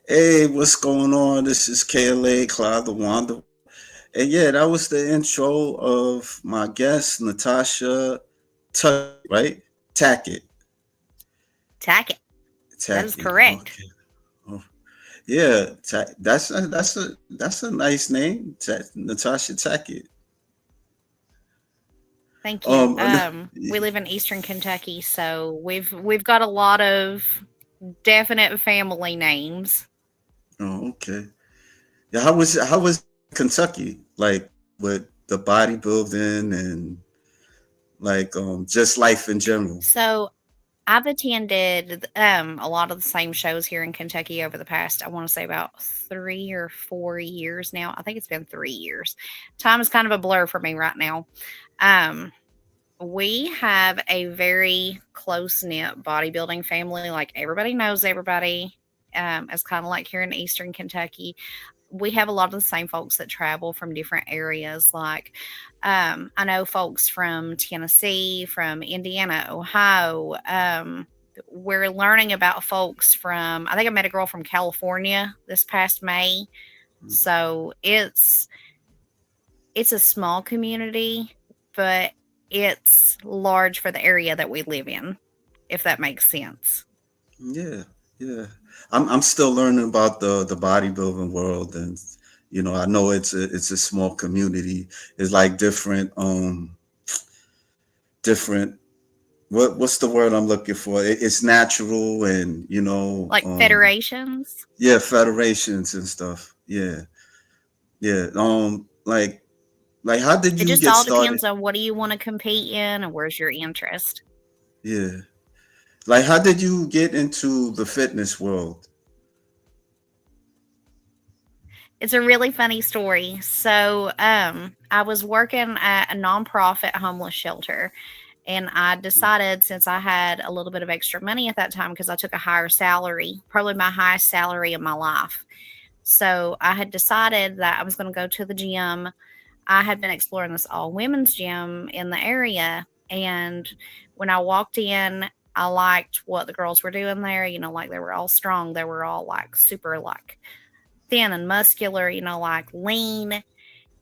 Hey, what's going on? This is KLA Cloud the Wander. And yeah, that was the intro of my guest, Natasha right? Tackett. Tackett. That is Tackett. correct. Okay. Oh, yeah, that's a nice name, Natasha Tackett. Thank you. Um, We live in Eastern Kentucky, so we've got a lot of definite family names. oh, okay. Yeah, how was Kentucky like with the bodybuilding and like just life in general? So I've attended a lot of the same shows here in Kentucky over the past, I want to say about 3 or 4 years now. I think it's been 3 years. Time is kind of a blur for me right now. Um, we have a very close knit bodybuilding family. Like everybody knows everybody. It's kind of like here in Eastern Kentucky. We have a lot of the same folks that travel from different areas. Like, I know folks from Tennessee, from Indiana, Ohio. We're learning about folks from, I think I met a girl from California this past May. So it's a small community, but it's large for the area that we live in, if that makes sense. Yeah, yeah. I'm still learning about the bodybuilding world, and I know it's a small community. It's like different. What's the word I'm looking for? It's natural, and Like federations. yeah, federations and stuff. Yeah, yeah. Like how did It you just get all started? depends on what do you want to compete in and where's your interest. Yeah, like how did you get into the fitness world? It's a really funny story. So, I was working at a nonprofit homeless shelter, and I decided since I had a little bit of extra money at that time because I took a higher salary, probably my highest salary of my life. So, I had decided that I was going to go to the gym. I had been exploring this all women's gym in the area, and when I walked in, I liked what the girls were doing there. Like they were all strong. They were all like super like thin and muscular, like lean.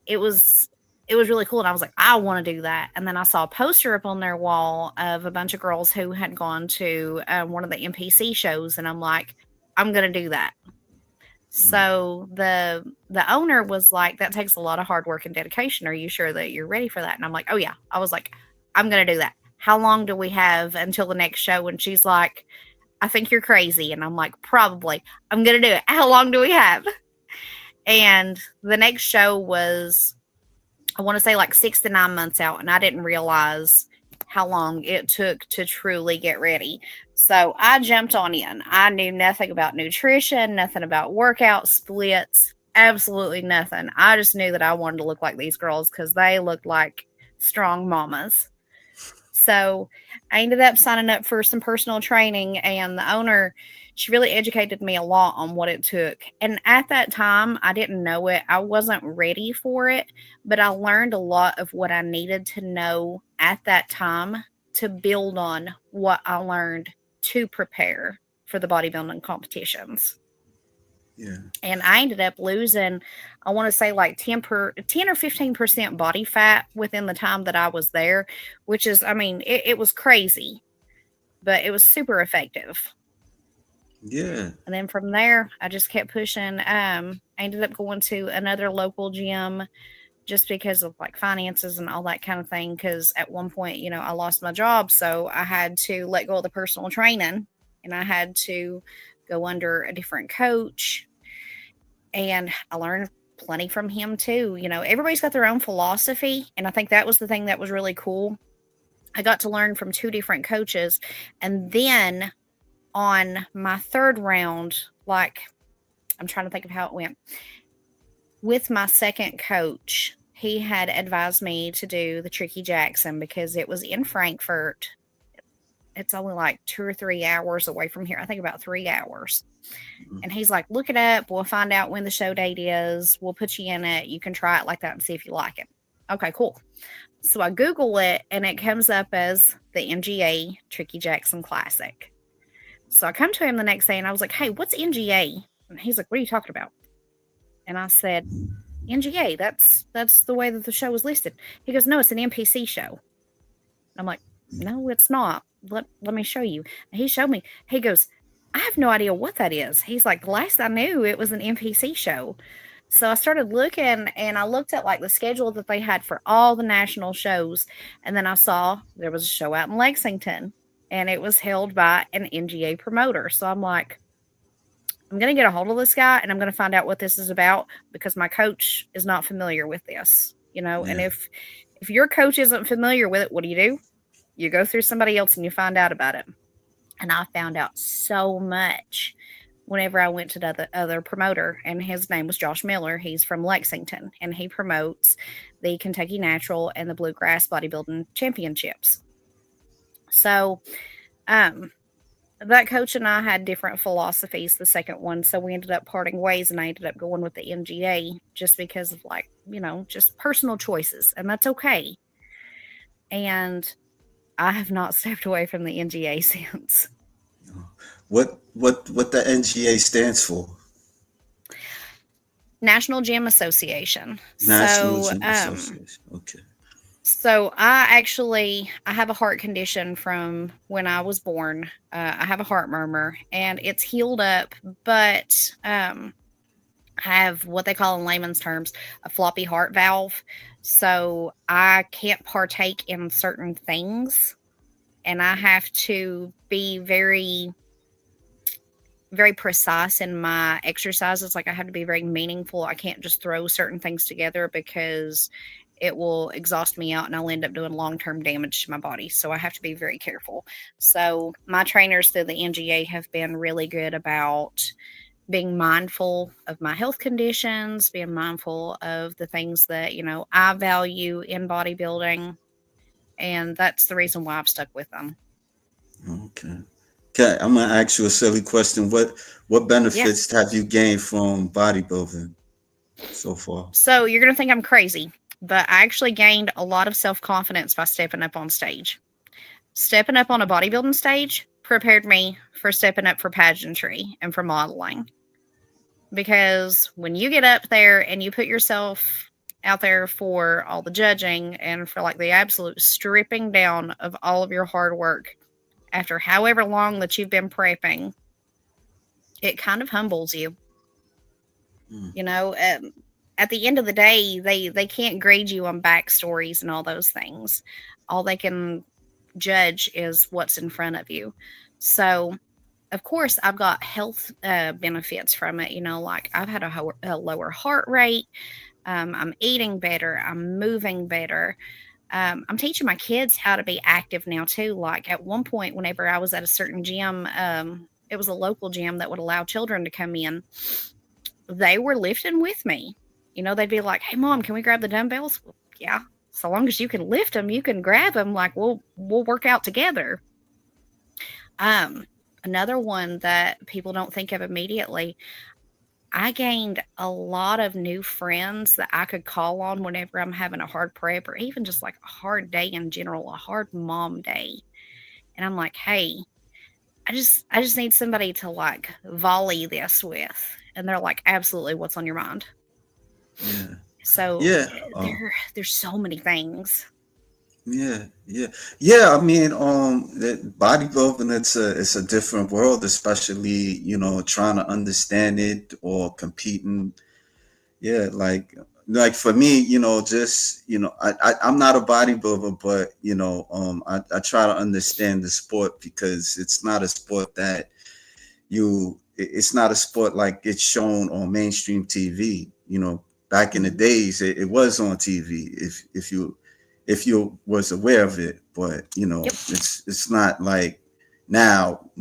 It was it was really cool, and I was like, I want to do that. And then I saw a poster up on their wall of a bunch of girls who had gone to one of the NPC shows, and I'm like, I'm gonna do that. So the owner was like, that takes a lot of hard work and dedication. Are you sure that you're ready for that? And I'm like, oh yeah. I was like, I'm gonna do that. How long do we have until the next show? And she's like, I think you're crazy. And I'm like, probably. I'm gonna do it. How long do we have? And the next show was, I want to say like 6 to 9 months out, and I didn't realize how long it took to truly get ready. So I jumped on in. I knew nothing about nutrition, nothing about workout splits, absolutely nothing. I just knew that I wanted to look like these girls because they looked like strong mamas. So I ended up signing up for some personal training, and the owner, she really educated me a lot on what it took. And at that time, I didn't know it. I wasn't ready for it, but I learned a lot of what I needed to know at that time to build on what I learned to prepare for the bodybuilding competitions. Yeah, And I ended up losing, I want to say like 10 or 15% body fat within the time that I was there, which is, I mean, it was crazy, but it was super effective. yeah. And then from there, I just kept pushing. I ended up going to another local gym just because of like finances and all that kind of thing. Because at one point, I lost my job. So I had to let go of the personal training, and I had to go under a different coach. And I learned plenty from him too. Everybody's got their own philosophy. And I think that was the thing that was really cool. I got to learn from two different coaches. And then on my third round, like, I'm trying to think of how it went. With my second coach, he had advised me to do the Tricky Jackson because it was in Frankfurt it's only like 2 or 3 hours away from here. I think about 3 hours. Mm. And he's like, look it up. We'll find out when the show date is. We'll put you in it. You can try it like that and see if you like it. Okay, cool. So I Google it and it comes up as the NGA Tricky Jackson Classic. So I come to him the next day and I was like, hey, what's NGA? And he's like, what are you talking about? And I said, NGA, that's the way that the show was listed. He goes, no, it's an NPC show. I'm like, no, it's not. Let me show you. And he showed me. He goes, I have no idea what that is. He's like, last I knew, it was an NPC show. So I started looking and I looked at like the schedule that they had for all the national shows. And then I saw there was a show out in Lexington and it was held by an NGA promoter. So I'm like, I'm going to get a hold of this guy and I'm going to find out what this is about because my coach is not familiar with this, and Yeah. if your coach isn't familiar with it, what do? You go through somebody else and you find out about it. And I found out so much whenever I went to the other promoter, and his name was Josh Miller. He's from Lexington, and he promotes the Kentucky Natural and the Bluegrass Bodybuilding Championships. So, that coach and I had different philosophies, the second one. So we ended up parting ways, and I ended up going with the NGA just because of just personal choices, and that's okay. And I have not stepped away from the NGA since. What the NGA stands for? National Gym Association. National Gym Association. Okay. So I have a heart condition from when I was born. I have a heart murmur, and it's healed up, but I have what they call in layman's terms a floppy heart valve. So I can't partake in certain things, and I have to be very, very precise in my exercises. Like I have to be very meaningful. I can't just throw certain things together because it will exhaust me out and I'll end up doing long-term damage to my body. So I have to be very careful. So my trainers through the NGA have been really good about being mindful of my health conditions, being mindful of the things that, I value in bodybuilding. And that's the reason why I've stuck with them. Okay. Okay, I'm gonna ask you a silly question. What Yeah. benefits have you gained from bodybuilding so far? So you're going to think I'm crazy, but I actually gained a lot of self-confidence by stepping up on stage. Stepping up on a bodybuilding stage prepared me for stepping up for pageantry and for modeling. Because when you get up there and you put yourself out there for all the judging and for like the absolute stripping down of all of your hard work after however long that you've been prepping, it kind of humbles you. Mm. At the end of the day, they can't grade you on backstories and all those things. All they can judge is what's in front of you. So, of course, I've got health benefits from it. Like I've had a lower heart rate. I'm eating better. I'm moving better. I'm teaching my kids how to be active now too. Like at one point, whenever I was at a certain gym, it was a local gym that would allow children to come in. They were lifting with me. They'd be like, "Hey, Mom, can we grab the dumbbells?" Well, yeah, so long as you can lift them, you can grab them. Like we'll work out together. Another one that people don't think of immediately. I gained a lot of new friends that I could call on whenever I'm having a hard prep or even just like a hard day in general, a hard mom day. And I'm like, hey, I just need somebody to like volley this with. And they're like, absolutely, what's on your mind? Yeah. So Yeah. there's so many things. Yeah. I mean, bodybuilding it's a different world, especially trying to understand it or competing. Yeah, like for me, just I'm not a bodybuilder, but I try to understand the sport because it's not a sport that it's not a sport like it's shown on mainstream TV. Back in the days, it was on TV if you was aware of it, but Yep. it's not like now.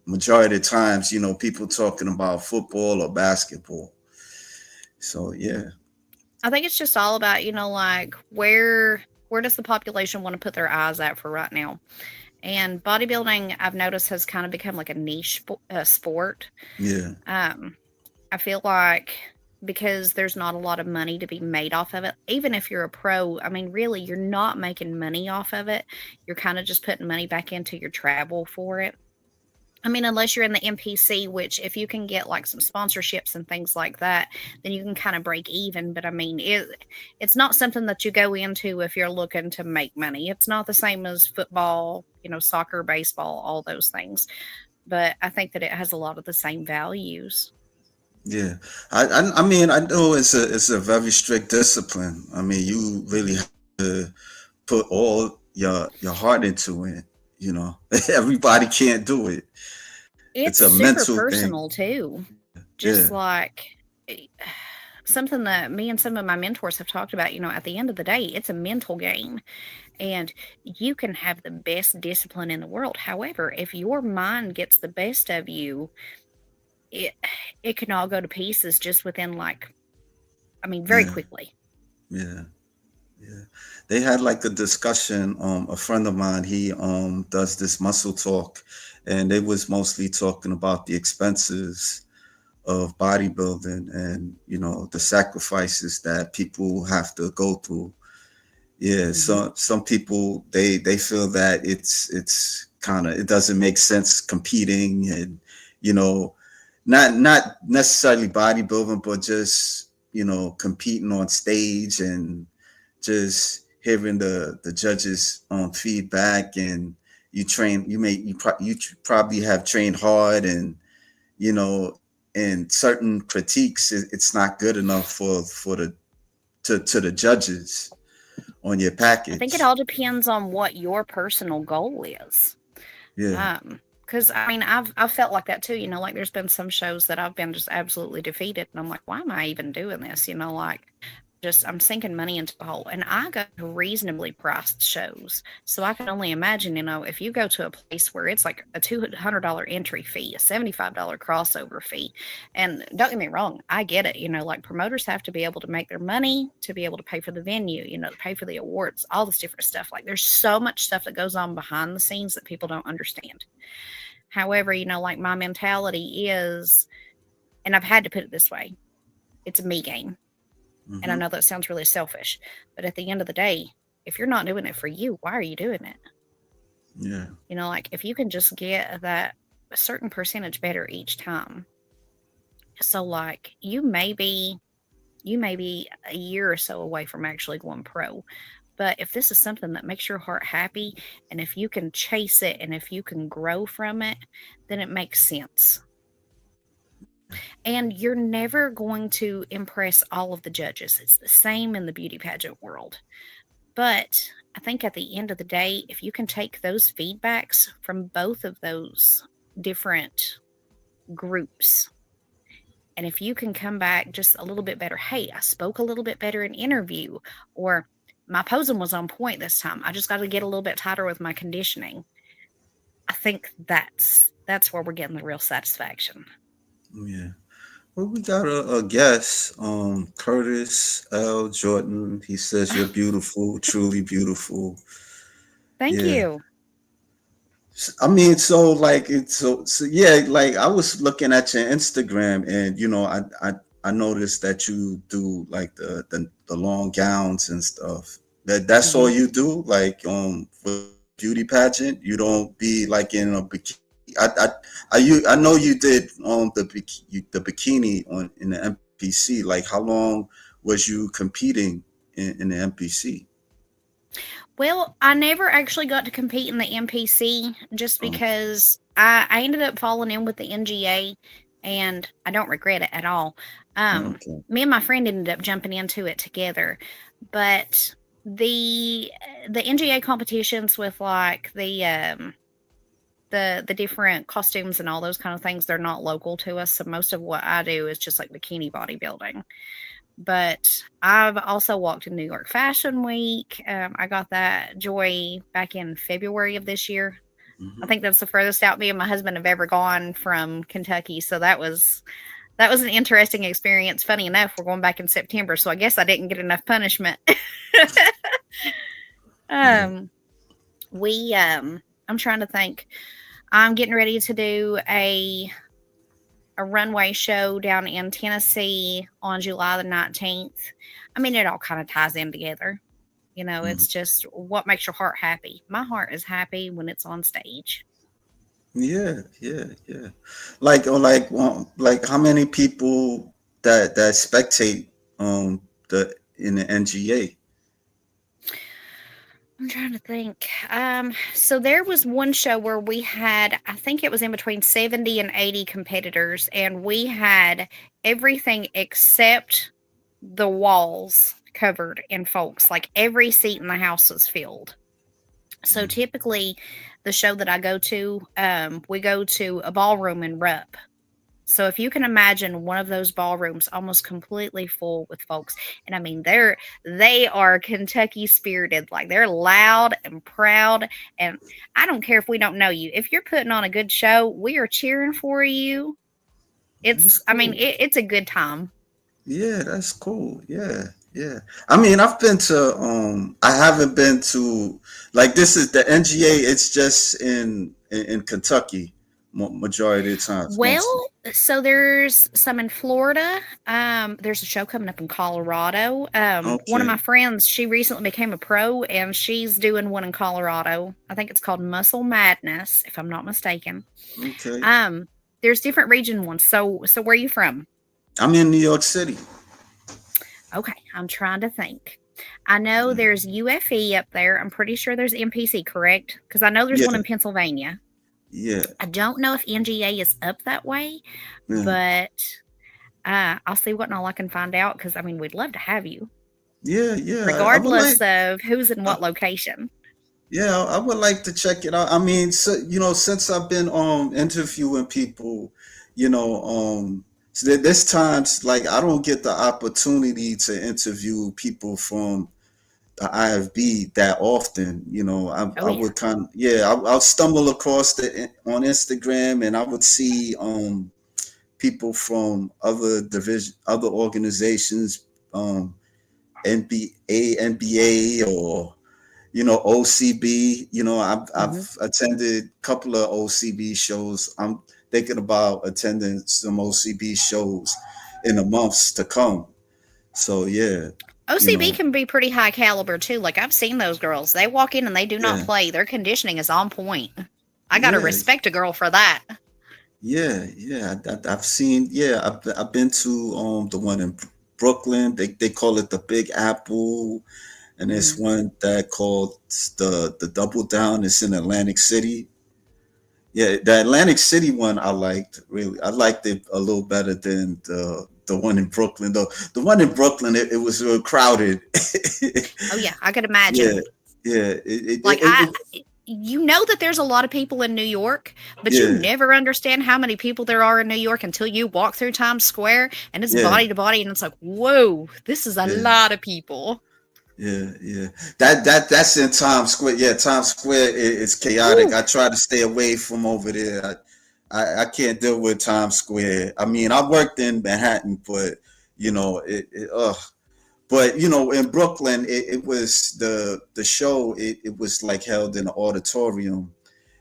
Majority of the times, people talking about football or basketball. So yeah. I think it's just all about, like where does the population want to put their eyes at for right now? And bodybuilding, I've noticed, has kind of become like a niche sport. Yeah. Um, I feel like because there's not a lot of money to be made off of it, even if you're a pro, I mean, really, you're not making money off of it. You're kind of just putting money back into your travel for it. I mean, unless you're in the NPC, which if you can get like some sponsorships and things like that, then you can kind of break even. But I mean, it's not something that you go into if you're looking to make money. It's not the same as football, soccer, baseball, all those things. But I think that it has a lot of the same values. Yeah, I mean, I know it's a very strict discipline. I mean, you really have to put all your heart into it. You know, everybody can't do it. It's It's a super mental thing. personal too. Yeah, Just like eh, something that me and some of my mentors have talked about, at the end of the day, it's a mental game. And you can have the best discipline in the world. However, if your mind gets the best of you, it it can all go to pieces just within very yeah, quickly. yeah, yeah. They had like a discussion. A friend of mine, he does this muscle talk, and they was mostly talking about the expenses of bodybuilding and the sacrifices that people have to go through. Yeah, Hmm. so some people they feel that it's kind of, it doesn't make sense competing, and you know not necessarily bodybuilding, but just competing on stage and just hearing the judges feedback, and you probably have trained hard, and you know and certain critiques, it's not good enough for the to the judges on your I think it package. all depends on what your personal goal is. Yeah, Because I mean, I've felt like that too. Like there's been some shows that I've been just absolutely defeated, and I'm like, why am I even doing this? Like just I'm sinking money into a hole, and I go to reasonably priced shows, so I can only imagine. If you go to a place where it's like a $200 entry fee, a $75 crossover fee, and don't get me wrong, I get it. Like promoters have to be able to make their money to be able to pay for the venue, to pay for the awards, all this different stuff. Like there's so much stuff that goes on behind the scenes that people don't understand. However, like my mentality is, and I've had to put it this way, it's a me game. And I hmm, know that sounds really selfish, but at the end of the day, if you're not doing it for you, why are you doing it? yeah, Like if you can just get that a certain percentage better each time. So like you may be a year or so away from actually going pro. But if this is something that makes your heart happy, and if you can chase it and if you can grow from it, then it makes sense. And you're never going to impress all of the judges. It's the same in the beauty pageant world. But I think at the end of the day, if you can take those feedbacks from both of those different groups, and if you can come back just a little bit better, hey, I spoke a little bit better in interview, or my posing was on point this time. I just got to get a little bit tighter with my conditioning. I think that's where we're getting the real satisfaction. yeah. Well, we got a guest, Curtis L. Jordan. He says you're beautiful, truly beautiful. Thank Yeah. you. I mean, so like so yeah, like I was looking at your Instagram, and I noticed that you do like the long gowns and stuff. That's all Hmm. you do, like for beauty pageant. You don't be like in a bikini. I know you did the bikini on in the MPC. Like, how long was you competing in the MPC? Well, I never actually got to compete in the MPC just Okay. because I ended up falling in with the NGA, and I don't regret it at all. Okay. Me and my friend ended up jumping into it together, but the the NGA competitions with like the different costumes and all those kind of things, they're not local to us. So most of what I do is just like bikini bodybuilding. But I've also walked in New York Fashion Week. I got that joy back in February of this year. I Hmm. think that's the furthest out me and my husband have ever gone from Kentucky. So that was an interesting experience. Funny enough, we're going back in September, so I guess I didn't get enough punishment. Yeah. um, we I'm trying to think. I'm getting ready to do a runway show down in Tennessee on July the 19th. I mean, it all kind of ties in together. You know, Mm. it's just what makes your heart happy. My heart is happy when it's on stage. Yeah, yeah, yeah. Like how many people that spectate the in the NGA? I'm trying to think. So there was one show where we had, I think it was in between 70 and 80 competitors, and we had everything except the walls covered in folks. Like every seat in the house was filled. So typically, the show that I go to, we go to a ballroom in Rupp. So if you can imagine one of those ballrooms almost completely full with folks, and I mean they are Kentucky spirited, like they're loud and proud, and I don't care if we don't know you. If you're putting on a good show, we are cheering for you. That's It's I mean cool. it's a good time. Yeah, that's cool. Yeah, yeah. I mean, I've been to I haven't been to like this is the NGA, it's just in Kentucky majority of the times mostly. Well, so there's some in Florida. There's a show coming up in Colorado. One of my Okay. friends, she recently became a pro, and she's doing one in Colorado. I think it's called Muscle Madness, if I'm not mistaken. Okay. Um, there's different region ones. So where are you from? I'm in New York City. Okay, I'm trying to think. I know there's UFE up there. I'm pretty sure there's MPC, correct? Because I know there's one Yeah, in Pennsylvania. yeah, I don't know if NGA is up that way, yeah. but I'll see what and all I can find out because I mean we'd love to have you, Yeah, yeah. I would like regardless of who's in uh, what location. yeah, I would like to check it out. I mean, so, since I've been interviewing people, so there's times like I don't get the opportunity to interview people from the IFB that often. Oh I yeah. would yeah, I'll stumble across on Instagram, and I would see people from other organizations, NBA, or OCB. I've Hmm. attended a couple of OCB shows. I'm thinking about attending some OCB shows in the months to come. So yeah, you OCB know, can be pretty high caliber too. Like I've seen those girls. They walk in and they do not yeah, play. Their conditioning is on point. I gotta yeah, respect a girl for that. yeah, yeah. I've seen. Yeah, I've been to the one in Brooklyn. They call it the Big Apple, and there's Hmm. one that called the Double Down. It's in Atlantic City. Yeah, the Atlantic City one I liked really. I liked it a little better than the one in Brooklyn. Though the one in Brooklyn, it was real crowded. Oh yeah, I could Yeah, imagine. yeah, Like you know that there's a lot of people in New York, but you yeah, never understand how many people there are in New York until you walk through Times Square and it's yeah, body to body and it's like, whoa, this is a yeah, lot of people. yeah, yeah. That's in Times Square. Yeah, Times Square is chaotic. Ooh. I try to stay away from over there. I can't deal with Times Square. I mean, I worked in Manhattan, but ugh. But in Brooklyn, it was the show. It was like held in an auditorium,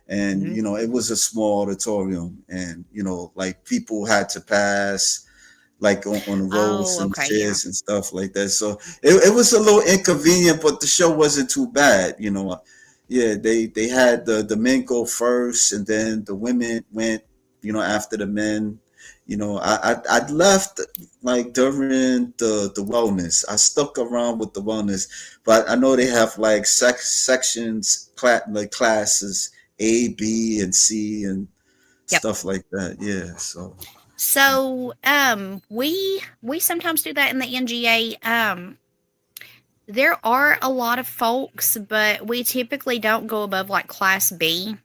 and Hmm. it was a small auditorium, and like people had to pass like on the roads Oh, and okay, yeah. stairs and stuff like that. So it was a little inconvenient, but the show wasn't too bad. Yeah, they had the men go first, and then the women went, after the men. I left like during the wellness. I stuck around with the wellness, but I know they have like sections, like classes A, B, and C, and Yep. stuff like that. Yeah, so So, we sometimes do that in the NGA. There are a lot of folks, but we typically don't go above like class B.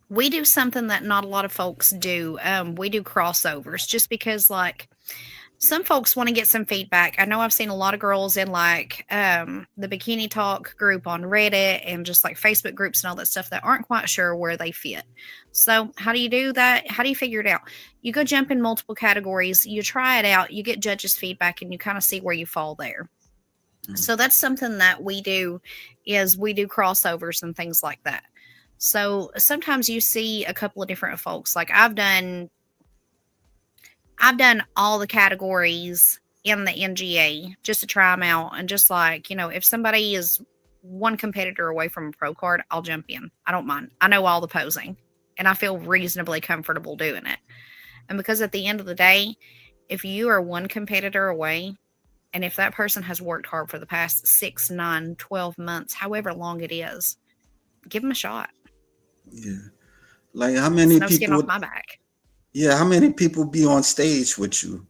We do something that not a lot of folks do. We do crossovers just because like some folks want to get some feedback. I know I've seen a lot of girls in like the bikini talk group on Reddit and just like Facebook groups and all that stuff that aren't quite sure where they fit. So, how do you do that? How do you figure it out? You go jump in multiple categories, you try it out, you get judges' feedback, and you kind of see where you fall there. mm, So that's something that we do is we do crossovers and things like that. So sometimes you see a couple of different folks. Like I've done all the categories in the NGA just to try them out, and just like, if somebody is one competitor away from a pro card, I'll jump in. I don't mind. I know all the posing, and I feel reasonably comfortable doing it. And because at the end of the day, if you are one competitor away, and if that person has worked hard for the past 6, 9, 12 months, however long it is, give them a shot. Yeah. Like how It's many no skin people off would my back. yeah, how many people be on stage with you?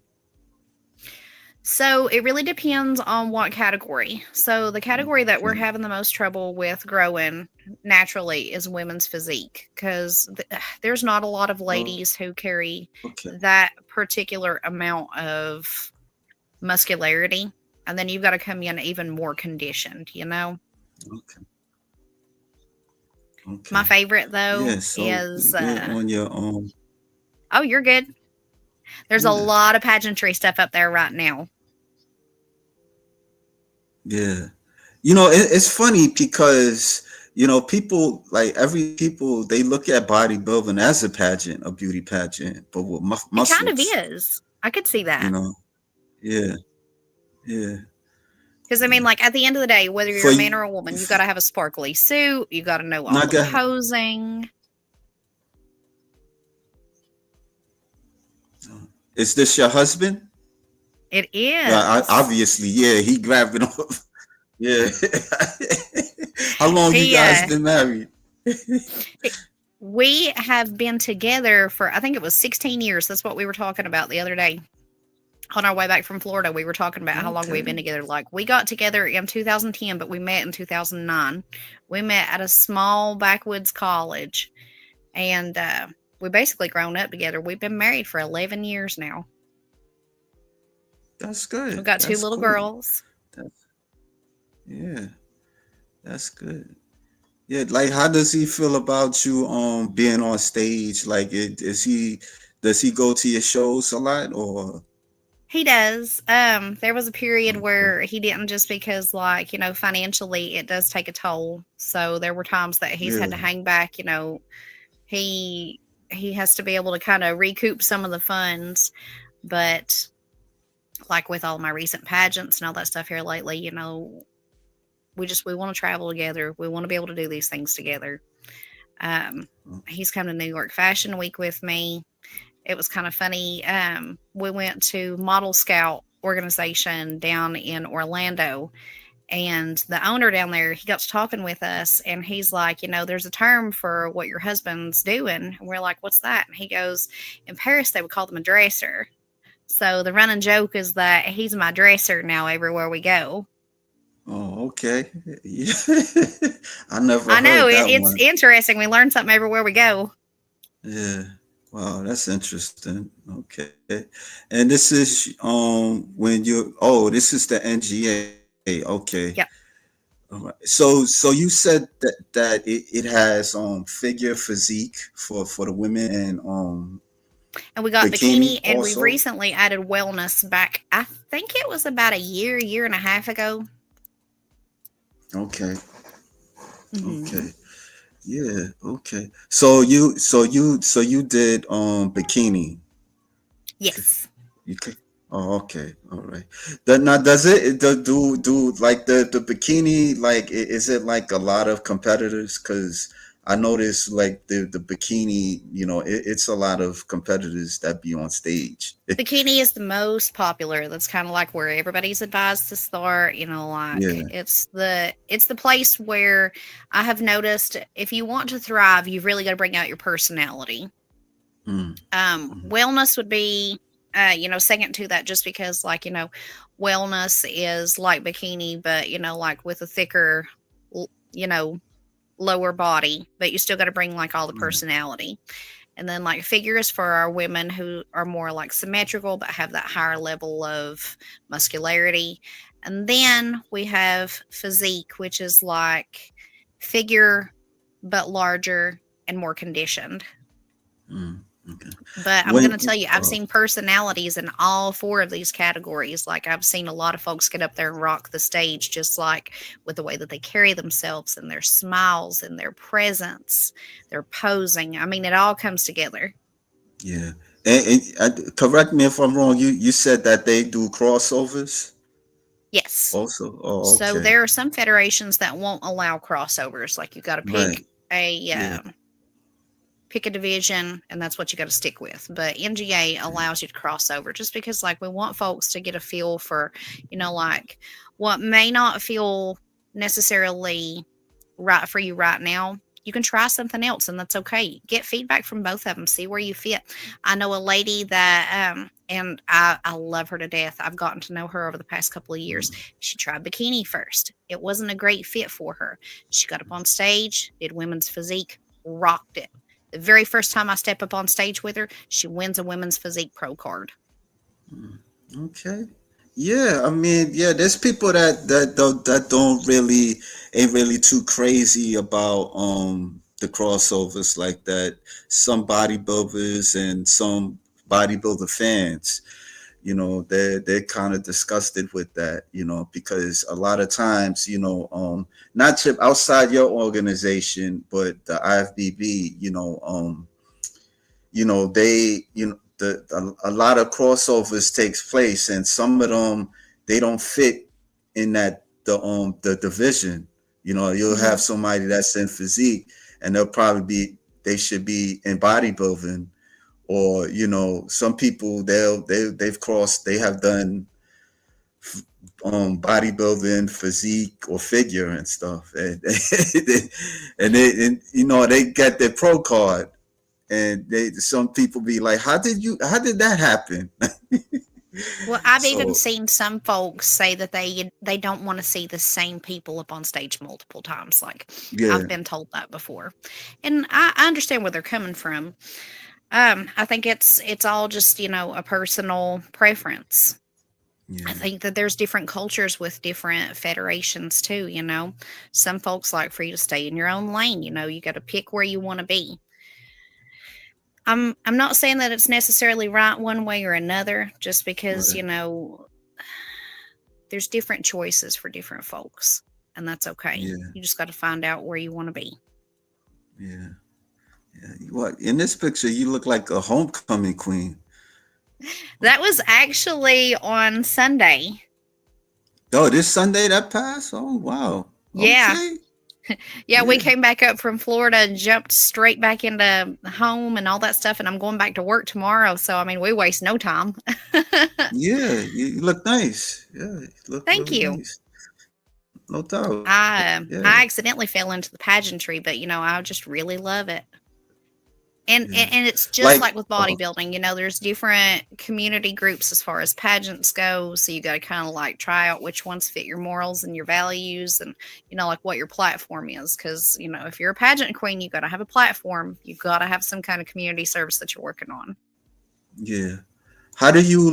So it really depends on what category. So the category that we're Okay. having the most trouble with growing naturally is women's physique, because there's not a lot of Oh, ladies who carry okay. that particular amount of muscularity. And then you've got to come in even more conditioned. Okay. My Okay. favorite though Yeah, so is you're on your oh, you're good. There's a yeah. lot of pageantry stuff up there right now. Yeah. It's funny because people like every people they look at bodybuilding as a pageant, a beauty pageant, but with It kind of muscles. is. I could see You that. know, yeah, yeah, Because, I mean, yeah. like, at the end of the day, whether you're For a man you, or a woman, you got to have a sparkly suit. You got to know all not the got posing. is this your husband? It Yeah, is. obviously, yeah. He grabbed it off. Yeah. How long you He, guys been married? we have been together for, I think it was 16 years. That's what we were talking about the other day. On our way back from Florida, we were talking about how long we've been Okay. together. Like, we got together in 2010, but we met in 2009. We met at a small backwoods college, and we basically grown up together. We've been married for 11 years now. That's We've good. got two That's little cool. girls. That's, yeah, that's good. Yeah, like how does he feel about you being on stage? Like is he does he go to your shows a lot or He does. There was a period okay. where he didn't, just because, like, financially it does take a toll. So there were times that he's had Yeah. to hang back. He he has to be able to kind of recoup some of the funds. But like with all my recent pageants and all that stuff here lately, we want to travel together. We want to be able to do these things together. Um, he's come to New York Fashion Week with me. It was kind of funny. We went to Model Scout organization down in Orlando, and the owner down there, he got to talking with us, and he's like, there's a term for what your husband's doing. And we're like, what's that? And he goes, in Paris they would call them a dresser. So the running joke is that he's my dresser now everywhere we go. Oh, okay. Yeah. I never I know heard that it's one. interesting. We learn something everywhere we go. Yeah. Wow, that's interesting. Okay. And this is when you this is the NGA. Okay. Yep. All right. So you said that it has figure physique for the women and And we got bikini, bikini and we've also. recently added wellness back. I think it was about a year and a half ago. Okay. Hmm. Okay. Yeah. Okay. So you did bikini. Okay. Yes. You can. Oh, okay. All right. Now, does it do like the bikini like is it like a lot of competitors? Because I noticed like the bikini, it's a lot of competitors that be on stage. Bikini is the most popular. That's kind of like where everybody's advised to start. Like Yeah. it's the place where I have noticed, if you want to thrive, you've really got to bring out your personality. Mm, mm, Wellness would be, second to that, just because, like, wellness is like bikini, but, like with a thicker, l- you know, lower body, but you still got to bring like all the yeah. personality. And then like figures for our women who are more like symmetrical, but have that higher level of muscularity. And then we have physique, which is like figure, but larger and more conditioned. Mm, Okay. But I'm When going to tell you, I've seen personalities in all four of these categories. Like, I've seen a lot of folks get up there and rock the stage, just like with the way that they carry themselves and their smiles and their presence, their posing. I mean, it all comes together. yeah, correct me if I'm wrong. You said that they do crossovers Yes. also. Oh, So okay, there are some federations that won't allow crossovers. Like, you got to right. Yeah, pick a division, and that's what you got to stick with. But NGA allows you to cross over, just because, like, we want folks to get a feel for, like, what may not feel necessarily right for you right now. You can try something else, and that's okay. Get feedback from both of them, see where you fit. I know a lady that and I love her to death. I've gotten to know her over the past couple of years. She tried bikini first. It wasn't a great fit for her. She got up on stage, did women's physique, rocked it. The very first time I step up on stage with her, she wins a women's physique pro card. okay. Yeah, I mean, yeah, there's people that don't really ain't really too crazy about the crossovers like that. Some bodybuilders and some bodybuilder fans, they're kind of disgusted with that, because a lot of times, not to outside your organization, but the IFBB, they a lot of crossovers takes place, and some of them they don't fit in the division. You'll have Mm-hmm. somebody that's in physique, and they should be in bodybuilding, or some people they have done bodybuilding, physique, or figure and stuff, and they get their pro card, and some people be like, how did that happen? Well, I've even So seen some folks say that they don't want to see the same people up on stage multiple times. Like, I've yeah, been told that before, and I understand where they're coming from. I think it's all just, a personal preference. I yeah, think that there's different cultures with different federations too. Some folks like for you to stay in your own lane. You got to pick where you want to be. I'm not saying that it's necessarily right one way or another, just because, right, there's different choices for different folks, and that's okay. yeah, You just got to find out where you want to be. yeah, yeah. What in this picture you look like a homecoming queen. That was actually on Sunday. Oh, this Sunday that passed. Oh, wow. Yeah. Okay. Yeah, we Yeah, came back up from Florida and jumped straight back into home and all that stuff, and I'm going back to work tomorrow, so I mean, we waste no time. yeah. You look nice. Yeah, you look Thank really you. nice. No doubt. Yeah, I accidentally fell into the pageantry, but I just really love it. And, yeah. and and it's just Like, like with bodybuilding, there's different community groups as far as pageants go. So you got to kind of like try out which ones fit your morals and your values, and like what your platform is. Because if you're a pageant queen, you got to have a platform. You got to have some kind of community service that you're working on. yeah. How do you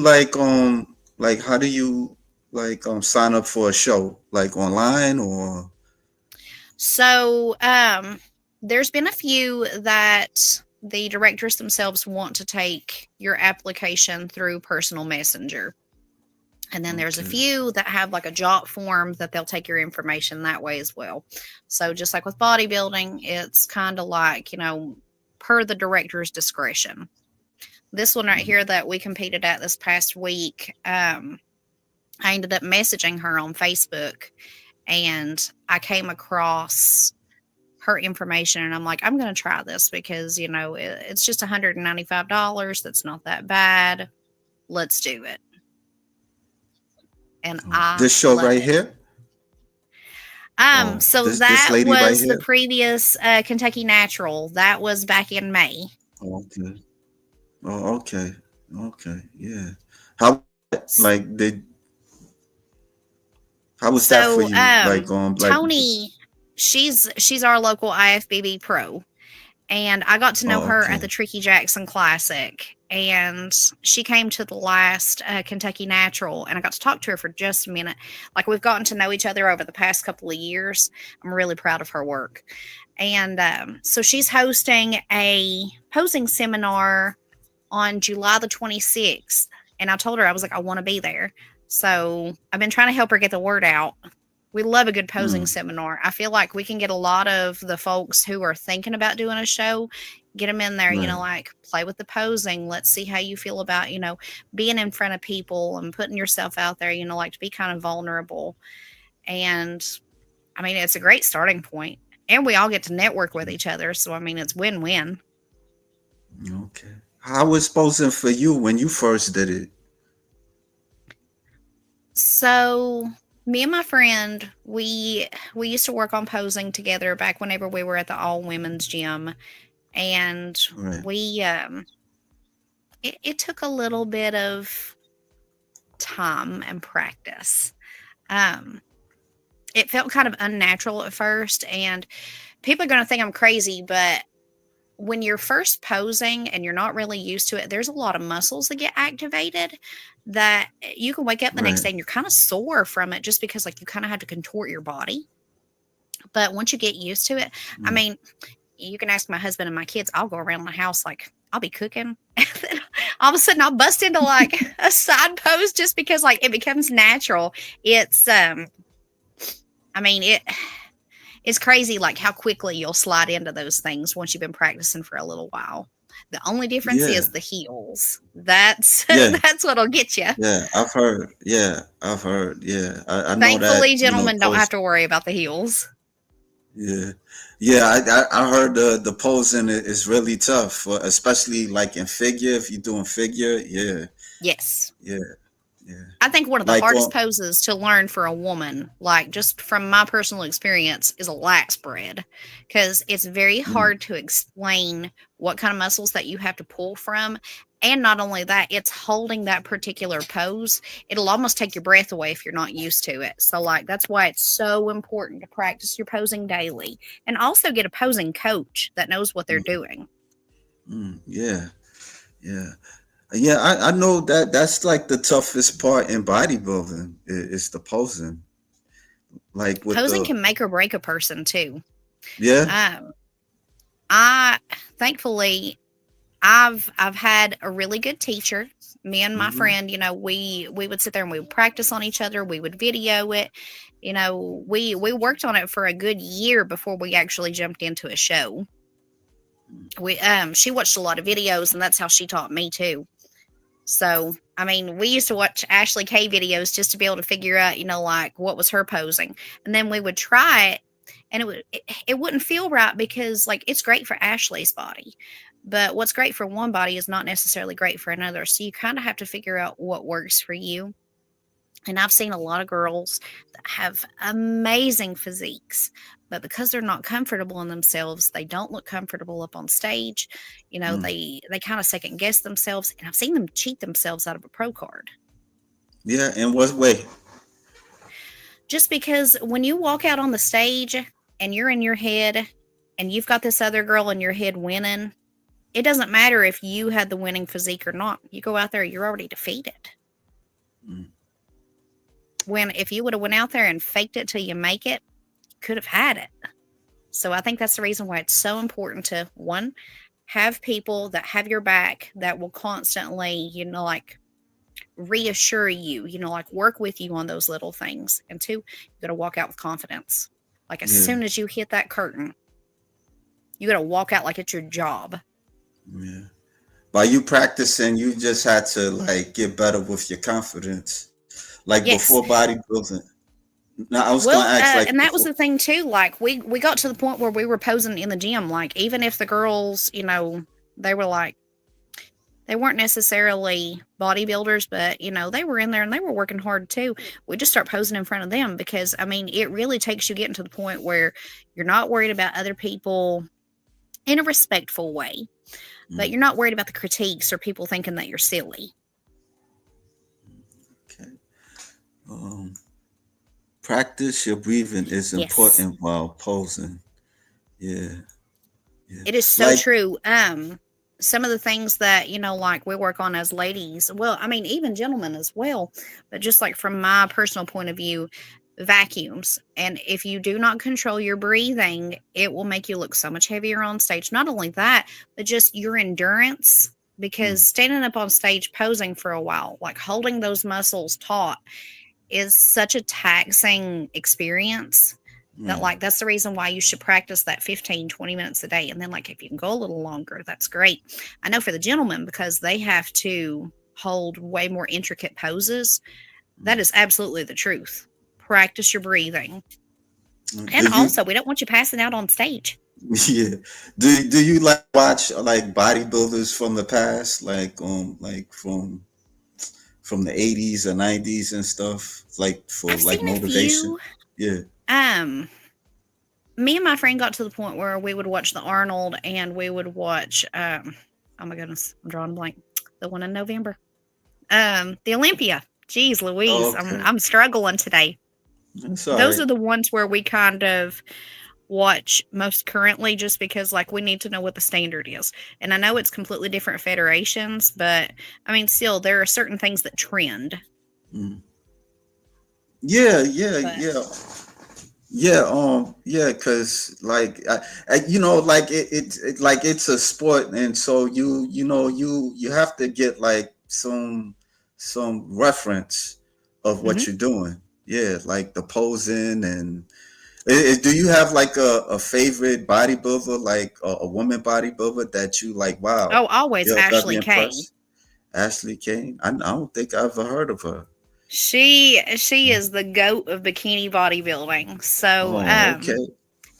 how do you sign up for a show, like online or? So there's been a few that the directors themselves want to take your application through personal messenger. And then there's a Okay. few that have like a jot form that they'll take your information that way as well. So just like with bodybuilding, it's kind of like, per the director's discretion. This one right Mm, here that we competed at this past week, I ended up messaging her on Facebook, and I came across her information, and I'm like, I'm going to try this because, it's just $195. That's not that bad. Let's do it. And oh, I this show love right it. here. Oh, So this that lady right was the here. previous Kentucky Natural. That was back in May. Oh, okay. Oh, okay. Okay. Yeah. How like did how was that for So you? Tony, she's our local IFBB pro, and I got to know Oh, her at okay. the Tricky Jackson Classic, and she came to the last Kentucky Natural, and I got to talk to her for just a minute. Like, we've gotten to know each other over the past couple of years. I'm really proud of her work. And so she's hosting a posing seminar on July the 26th. And I told her, I was like, I want to be there. So I've been trying to help her get the word out. We love a good posing Mm, seminar. I feel like we can get a lot of the folks who are thinking about doing a show, get them in there, right. like play with the posing. Let's see how you feel about, being in front of people and putting yourself out there, like to be kind of vulnerable. And I mean, it's a great starting point. And we all get to network with each other. So, I mean, it's win win. Okay. How was posing for you when you first did it? So, me and my friend, we used to work on posing together back whenever we were at the all women's gym, and Right. we it took a little bit of time and practice. Um, it felt kind of unnatural at first, and people are going to think I'm crazy, but when you're first posing and you're not really used to it, there's a lot of muscles that get activated that you can wake up the next Right. day and you're kind of sore from it just because like you kind of have to contort your body. But once you get used to it, I Mm, mean, you can ask my husband and my kids, I'll go around the house like I'll be cooking. And then all of a sudden I'll bust into like a side pose just because like it becomes natural. It's I mean it's crazy like how quickly you'll slide into those things once you've been practicing for a little while. The only difference yeah. is the heels. That's Yeah. that's what'll get you. Yeah. I've heard. Yeah. I've heard. Yeah. I know that, Thankfully, gentlemen don't have post. to worry about the heels. Yeah. Yeah. I heard the posing is really tough, especially like in figure. If you're doing figure, yeah. Yes. Yeah. Yeah. I think one of the Like hardest on. poses to learn for a woman, like just from my personal experience, is a lat spread because it's very Mm, hard to explain what kind of muscles that you have to pull from. And not only that, it's holding that particular pose. It'll almost take your breath away if you're not used to it. So, like, that's why it's so important to practice your posing daily and also get a posing coach that knows what they're mm, doing. yeah. Yeah. Yeah, I know that that's like the toughest part in bodybuilding is the posing. Like with Posing the can make or break a person, too. yeah. Um, I thankfully I've had a really good teacher. Me and my Hmm. friend, we would sit there and we would practice on each other. We would video it. We worked on it for a good year before we actually jumped into a show. We She watched a lot of videos and that's how she taught me too. So, I mean, we used to watch Ashley K videos just to be able to figure out, like what was her posing. And then we would try it and it wouldn't feel right because like it's great for Ashley's body. But what's great for one body is not necessarily great for another. So you kind of have to figure out what works for you. And I've seen a lot of girls that have amazing physiques, but because they're not comfortable in themselves, they don't look comfortable up on stage. Mm. They kind of second guess themselves, and I've seen them cheat themselves out of a pro card. Yeah, in what way? Just because when you walk out on the stage and you're in your head and you've got this other girl in your head winning, it doesn't matter if you had the winning physique or not. You go out there, you're already defeated. Mm. When if you would have went out there and faked it till you make it, you could have had it. So I think that's the reason why it's so important to one, have people that have your back that will constantly, like reassure you, like work with you on those little things. And two, you got to walk out with confidence. Like as Yeah, soon as you hit that curtain, you got to walk out like it's your job. yeah. By you practicing, you just had to like get better with your confidence. Like before Yes. bodybuilding. Now I was gonna Well, ask like and that was before. the thing too. Like we got to the point where we were posing in the gym. Like even if the girls, they were like they weren't necessarily bodybuilders, but they were in there and they were working hard too. We just start posing in front of them because I mean, it really takes you getting to the point where you're not worried about other people in a respectful way, but Mm, you're not worried about the critiques or people thinking that you're silly. okay. Um, Practice your breathing is Yes. important while posing. Yeah, yeah. It is so Like, true. Some of the things that, like we work on as ladies, well, I mean, even gentlemen as well, but just like from my personal point of view, vacuums. And if you do not control your breathing, it will make you look so much heavier on stage. Not only that, but just your endurance. because standing up on stage posing for a while, like holding those muscles taut, is such a taxing experience that Yeah. like that's the reason why you should practice that 15-20 minutes a day. And then like if you can go a little longer, that's great. I know for the gentlemen, because they have to hold way more intricate poses, that is absolutely the truth. Practice your breathing. Do And you? also, we don't want you passing out on stage. Yeah. Do you like watch like bodybuilders from the past, like from the 80s or 90s and stuff, like for I've like seen a motivation? few. Yeah. Um, Me and my friend got to the point where we would watch the Arnold and we would watch oh my goodness, I'm drawing a blank. The one in November. The Olympia. Jeez Louise, Okay. I'm struggling today. That's all Those right. are the ones where we kind of watch most currently just because like we need to know what the standard is. And I know it's completely different federations, but I mean still there are certain things that trend. Mm. Yeah, yeah, But yeah. Yeah, yeah, cause like like like it's a sport, and so you have to get like some reference of what mhm. you're doing. Yeah, like the posing and do you have like a favorite bodybuilder, like a woman bodybuilder that you like? Wow, Oh, always you're very Ashley Kane. impressed. Ashley Kane. I don't think I've ever heard of her. She is the goat of bikini bodybuilding. So Oh, okay.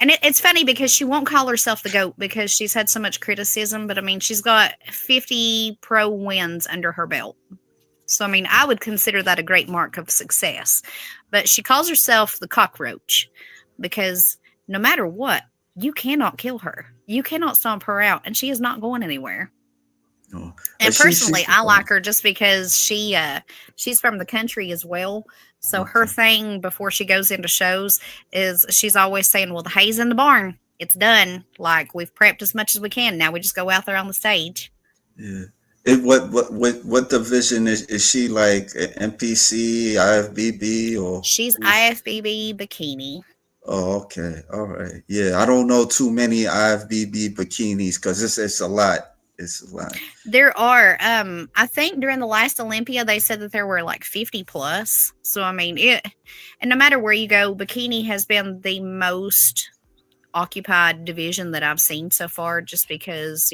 and it's funny because she won't call herself the GOAT because she's had so much criticism, but I mean, she's got 50 pro wins under her belt. So, I mean, I would consider that a great mark of success. But she calls herself the cockroach because no matter what, you cannot kill her. You cannot stomp her out, and she is not going anywhere. Oh, And personally, she's I like her just because she's from the country as well. So her okay. thing before she goes into shows is she's always saying, "Well, the hay's in the barn. It's done. Like we've prepped as much as we can. Now we just go out there on the stage." Yeah. What division is she like? NPC, IFBB, or She's who's? IFBB bikini. Oh, okay. All right. Yeah, I don't know too many IFBB bikinis because it's a lot. It's a lot. There are I think during the last Olympia they said that there were like 50 plus. So I mean, it and no matter where you go, bikini has been the most occupied division that I've seen so far just because,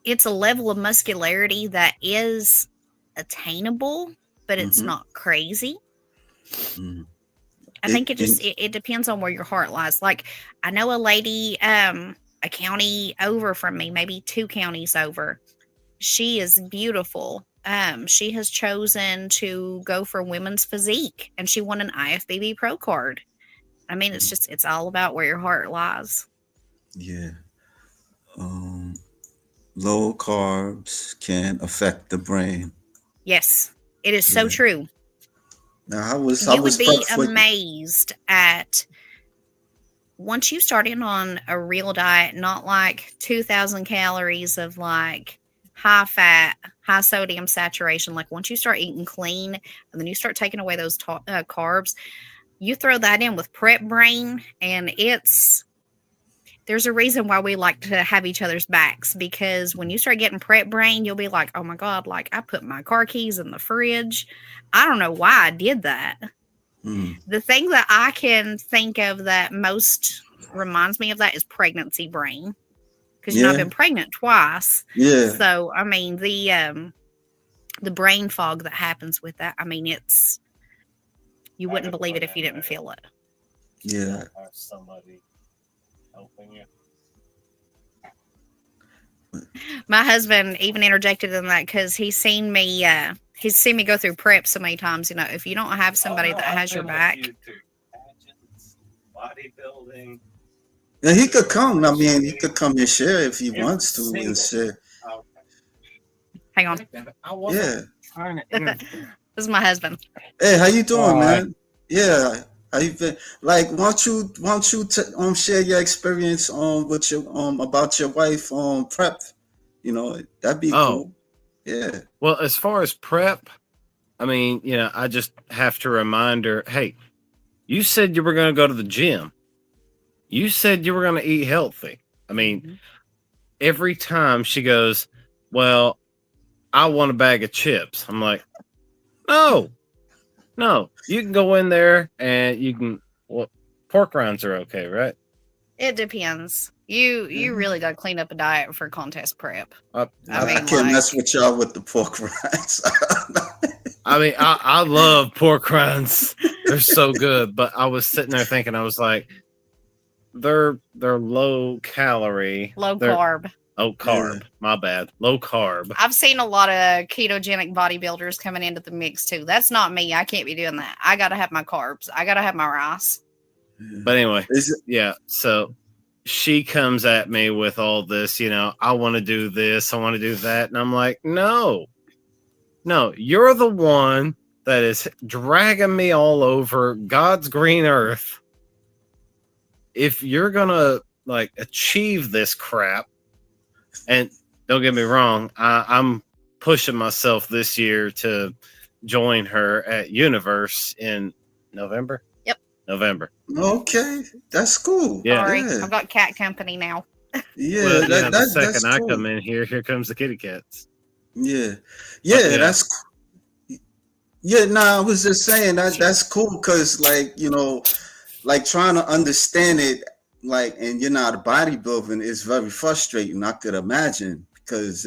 it's a level of muscularity that is attainable, but it's Mm-hmm. not crazy. Mm-hmm. I think It, it it just it depends on where your heart lies. Like I know a lady a county over from me, maybe two counties over. She is beautiful. She has chosen to go for women's physique and she won an IFBB pro card. I mean, it's all about where your heart lies. yeah. Um, Low carbs can affect the brain. Yes, it is so Yeah. true. Now I You would was be prepped for. amazed at once you start in on a real diet, not like 2,000 calories of like high fat, high sodium saturation, like once you start eating clean and then you start taking away those carbs, you throw that in with prep brain and there's a reason why we like to have each other's backs because when you start getting prep brain, you'll be like, oh my God, like I put my car keys in the fridge. I don't know why I did that. Mm, The thing that I can think of that most reminds me of that is pregnancy brain because I've yeah. been pregnant twice. Yeah. So I mean the brain fog that happens with that. I mean it's you wouldn't believe it if you didn't feel it. Yeah. My husband even interjected in that because he's seen me go through prep so many times. If you don't have somebody that has your back, Bodybuilding. Yeah, he could come. I mean, he could come and share if he wants to and share. hang on, I Yeah. wasn't trying to this interview. is my husband. Hey, how you doing, Hi. man? Yeah. How you been? Like, why don't you share your experience with your about your wife prep? That'd be Oh, cool. Yeah. well, as far as prep, I mean, I just have to remind her, hey, you said you were going to go to the gym. You said you were going to eat healthy. I mean, every time she goes, well, I want a bag of chips. I'm like, no, you can go in there and you can, well, pork rinds are okay, right? It depends. You really got to clean up a diet for contest prep. I I I mean, can't mess like, with y'all with the pork rinds. mean, I love pork rinds. They're so good. But I was sitting there thinking, I was like, they're low calorie. low They're, carb. oh, carb. My bad. Low carb. I've seen a lot of ketogenic bodybuilders coming into the mix too. That's not me. I can't be doing that. I got to have my carbs. I got to have my rice. But anyway, Is it, yeah. So she comes at me with all this, I want to do this, I want to do that. And I'm like, no, you're the one that is dragging me all over God's green earth. If you're going to like achieve this crap, and don't get me wrong, I'm pushing myself this year to join her at Universe in November. Yep. November. okay, that's cool. Yeah. Sorry, Yeah. I've got cat company now. Yeah, Well, the that's second I cool. come in here comes the kitty cats. Yeah, yeah. that's yeah. Nah, I was just saying that's cool because, like, like trying to understand it, like, and you're not a bodybuilding is very frustrating. I could imagine because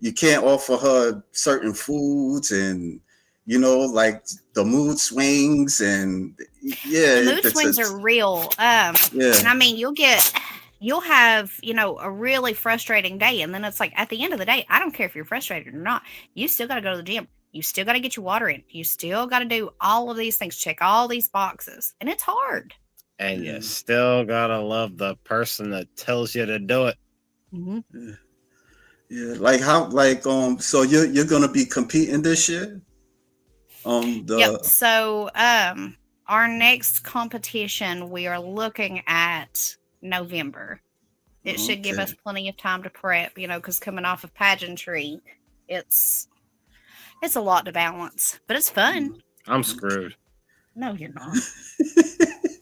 you can't offer her certain foods and like the mood swings and yeah, The mood swings are real. And I mean, you'll have, a really frustrating day. And then it's like, at the end of the day, I don't care if you're frustrated or not. You still got to go to the gym. You still got to get your water in. You still got to do all of these things, check all these boxes. And it's hard. And you still got to love the person that tells you to do it. Mm-hmm. Yeah. Like how, like, so you're going to be competing this year? Yep. So, our next competition, we are looking at November. It should give us plenty of time to prep, because coming off of pageantry, it's a lot to balance, but it's fun. I'm screwed. No, you're not.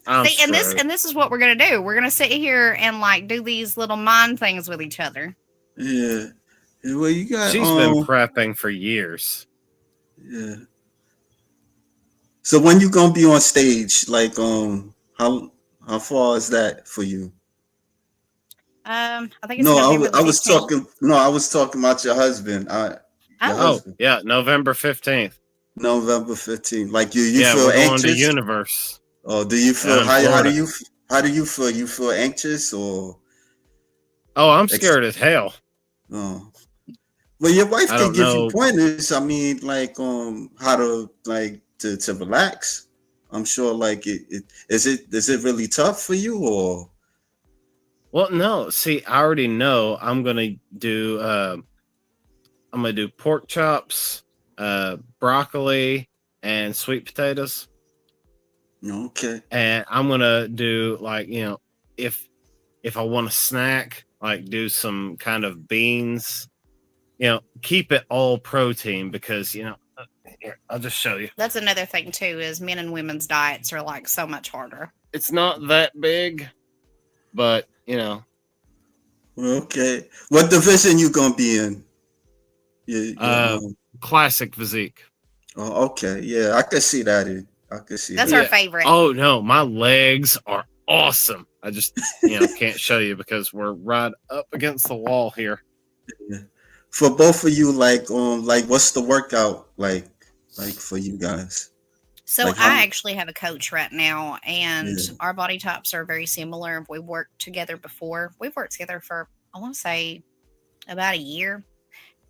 I'm See, screwed. and this is what we're gonna do. We're gonna sit here and like do these little mind things with each other. Yeah. Well, you got. She's been prepping for years. Yeah. So when you gonna be on stage? Like, how far is that for you? I think it's November I was 15th. talking. No, I was talking about your husband. Your husband. Yeah, November 15th. November 15th. Like you yeah, feel we're anxious? Going to Universe. Oh, do you feel how do you feel? You feel anxious or? Oh, I'm scared as hell. Oh, well, your wife can give you pointers. I mean, like how to to relax. I'm sure. Like is it really tough for you or? Well, no. See, I already know I'm gonna do. I'm gonna do pork chops, broccoli, and sweet potatoes. Okay. And I'm gonna do if I want a snack, like do some kind of beans. Keep it all protein because here, I'll just show you. That's another thing too, is men and women's diets are like so much harder. It's not that big, but Okay. What division you gonna be in? Classic physique. Oh, okay. Yeah, I can see that. That's our favorite. Oh no, my legs are awesome. I just can't show you because we're right up against the wall here. Yeah. For both of you, like what's the workout like for you guys? So I actually have a coach right now, and our body types are very similar. We worked together before. We've worked together for, I want to say, about a year.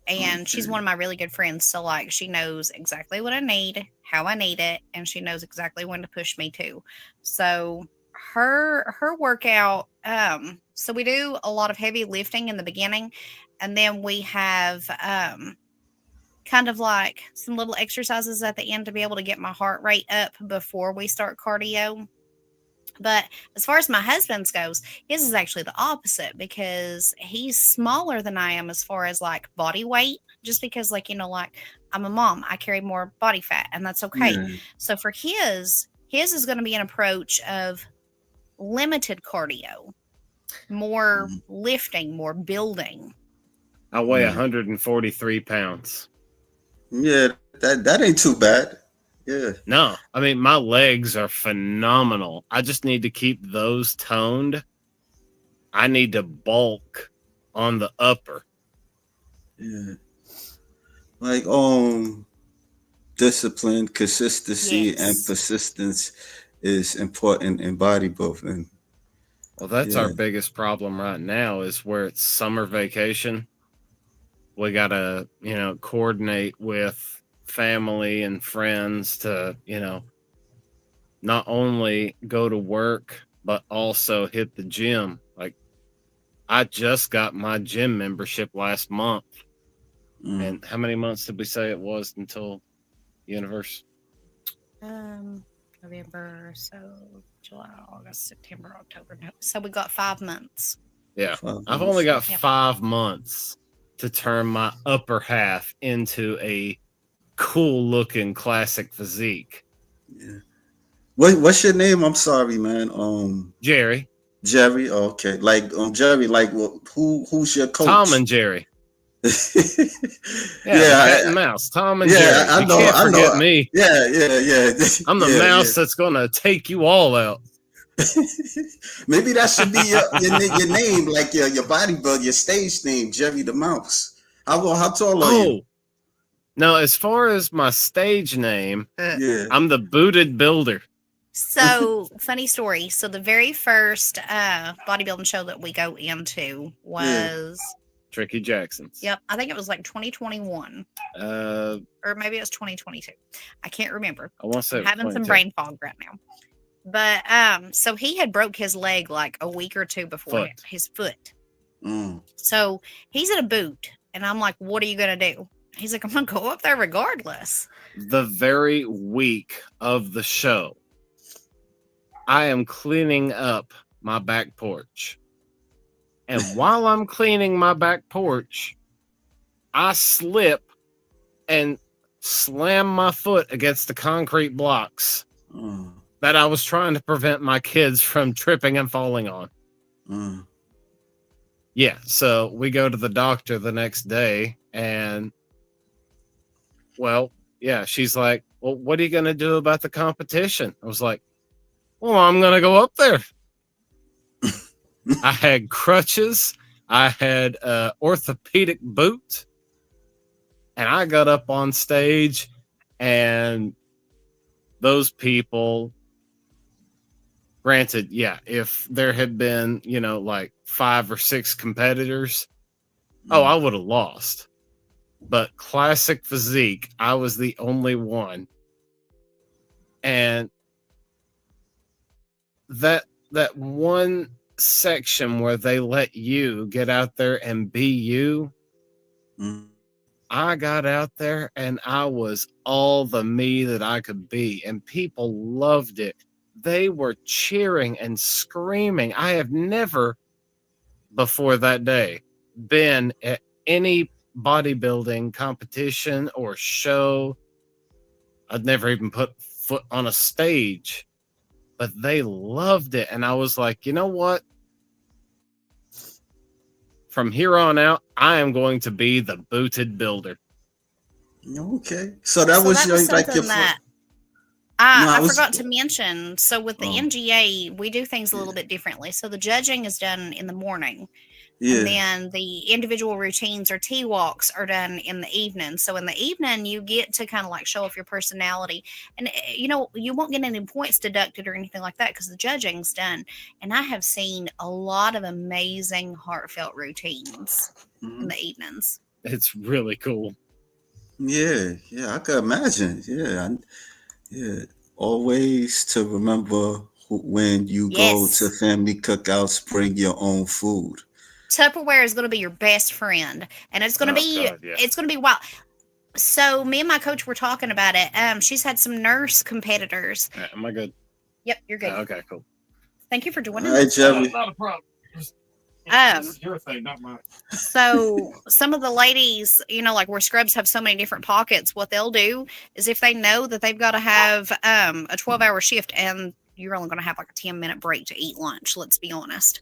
And she's one of my really good friends. So like she knows exactly what I need, how I need it, and she knows exactly when to push me to. So her workout, so we do a lot of heavy lifting in the beginning, and then we have kind of like some little exercises at the end to be able to get my heart rate up before we start cardio. But as far as my husband's goes, his is actually the opposite because he's smaller than I am as far as like body weight, just because like, like I'm a mom, I carry more body fat and that's okay. Yeah. So for his is going to be an approach of limited cardio, more lifting, more building. I weigh 143 pounds. Yeah, that ain't too bad. Yeah. No, I mean, my legs are phenomenal. I just need to keep those toned. I need to bulk on the upper. Yeah. Like discipline, consistency, and Yes. persistence is important in bodybuilding. Well, that's Yeah. our biggest problem right now is where it's summer vacation. We got to, coordinate with family and friends to, not only go to work, but also hit the gym. Like, I just got my gym membership last month. And how many months did we say it was until universe? November, so July, August, September, October. No. So we got 5 months. Yeah. 5 I've months. only got 5 months to turn my upper half into a cool looking classic physique. Yeah. What's your name? I'm sorry, man. Jerry. Jerry. Okay. Like Jerry. Like who's your coach? Tom and Jerry. Yeah, cat and mouse. Tom and Jerry. I know. Can't forget me. Yeah. I'm the mouse that's gonna take you all out. Maybe that should be your name, like your bodybuilder, your stage name, Jerry the Mouse. How tall are you? No, as far as my stage name, Yeah, I'm the Booted Builder. So, funny story. So, the very first bodybuilding show that we go into was Tricky Jackson's. Yep, I think it was like 2021, or maybe it was 2022. I can't remember. I want to say I'm having some brain fog right now. But so he had broke his leg like a week or two before his foot. So he's in a boot, and I'm like, "What are you gonna do?" He's like, "I'm gonna go up there regardless." The very week of the show, I am cleaning up my back porch. And while I'm cleaning my back porch, I slip and slam my foot against the concrete blocks that I was trying to prevent my kids from tripping and falling on. Yeah, so we go to the doctor the next day, and she's like, "Well, what are you going to do about the competition?" I was like, "Well, I'm going to go up there." I had crutches. I had an orthopedic boot. And I got up on stage, and those people, granted, if there had been, like 5 or 6 competitors, I would have lost. But classic physique, I was the only one. And that one section where they let you get out there and be you, I got out there and I was all the me that I could be, and people loved it. They were cheering and screaming. I have never before that day been at any bodybuilding competition or show. I'd never even put foot on a stage, but they loved it. And I was like, you know what? From here on out, I am going to be the Booted Builder. Okay. So that was your that I forgot to mention. So with the NGA, we do things a little bit differently. So the judging is done in the morning. And then the individual routines or T-walks are done in the evening. So in the evening, you get to kind of like show off your personality. And, you won't get any points deducted or anything like that because the judging's done. And I have seen a lot of amazing heartfelt routines in the evenings. It's really cool. Yeah, I can imagine. Yeah. Always to remember when you go to family cookouts, bring your own food. Tupperware is going to be your best friend, and it's going to it's going to be wild. So me and my coach were talking about it. She's had some nurse competitors. Am I good? Yep, you're good. Okay, cool. Thank you for joining us. All right, Jerry. Not a problem. This is your thing, not mine. So some of the ladies, like where scrubs have so many different pockets, what they'll do is if they know that they've got to have a 12-hour shift and you're only going to have like a 10-minute break to eat lunch, let's be honest.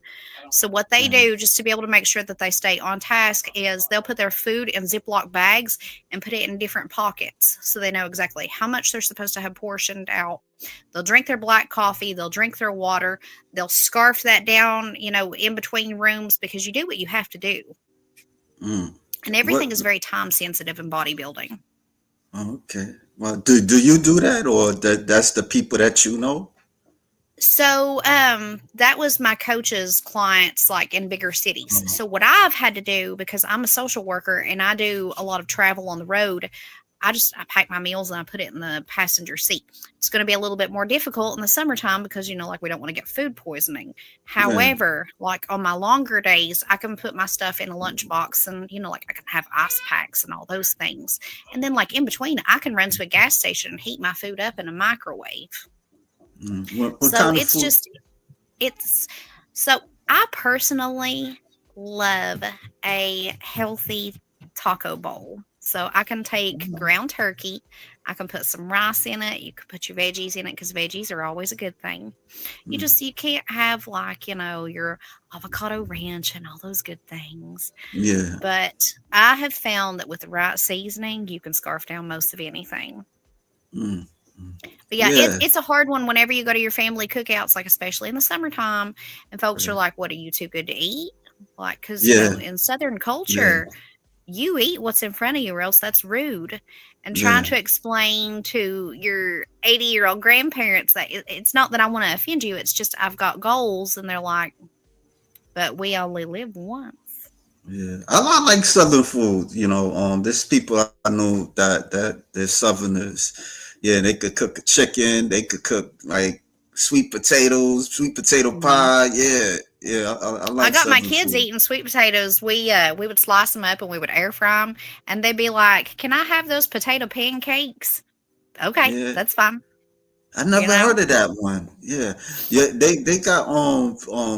So what they do just to be able to make sure that they stay on task is they'll put their food in Ziploc bags and put it in different pockets so they know exactly how much they're supposed to have portioned out. They'll drink their black coffee, they'll drink their water, they'll scarf that down, in between rooms, because you do what you have to do. Mm. And everything What? is very time sensitive in bodybuilding. Okay. Well, do you do that, or that's the people that you know? So that was my coach's clients, like in bigger cities. Oh, So what I've had to do, because I'm a social worker and I do a lot of travel on the road, I pack my meals and I put it in the passenger seat. It's going to be a little bit more difficult in the summertime because, like we don't want to get food poisoning. yeah. However, like on my longer days, I can put my stuff in a lunchbox and, like I can have ice packs and all those things. And then like in between, I can run to a gas station and heat my food up in a microwave. Mm. What So kind of food? so I personally love a healthy taco bowl. So I can take ground turkey, I can put some rice in it, you can put your veggies in it because veggies are always a good thing. You Mm. can't have like, your avocado ranch and all those good things. Yeah. But I have found that with the right seasoning, you can scarf down most of anything. Mm. But yeah, Yeah. it's a hard one whenever you go to your family cookouts, like especially in the summertime, and folks are Yeah. like, "What, are you too good to eat?" Like, because Yeah. in Southern Yeah. culture, you eat what's in front of you, or else that's rude. And trying Yeah. to explain to your 80-year-old grandparents that it's not that I want to offend you, it's just I've got goals, and they're like, "But we only live once." Yeah, I like Southern food. There's people I know that they're Southerners. Yeah, they could cook a chicken. They could cook like sweet potatoes, sweet potato Mhm. pie. Yeah, yeah, I I like got my Southern kids food. eating sweet potatoes. We would slice them up and we would air fry them, and they'd be like, "Can I have those potato pancakes?" Okay, Yeah, that's fine. I You never know, heard of that one. Yeah, yeah, they got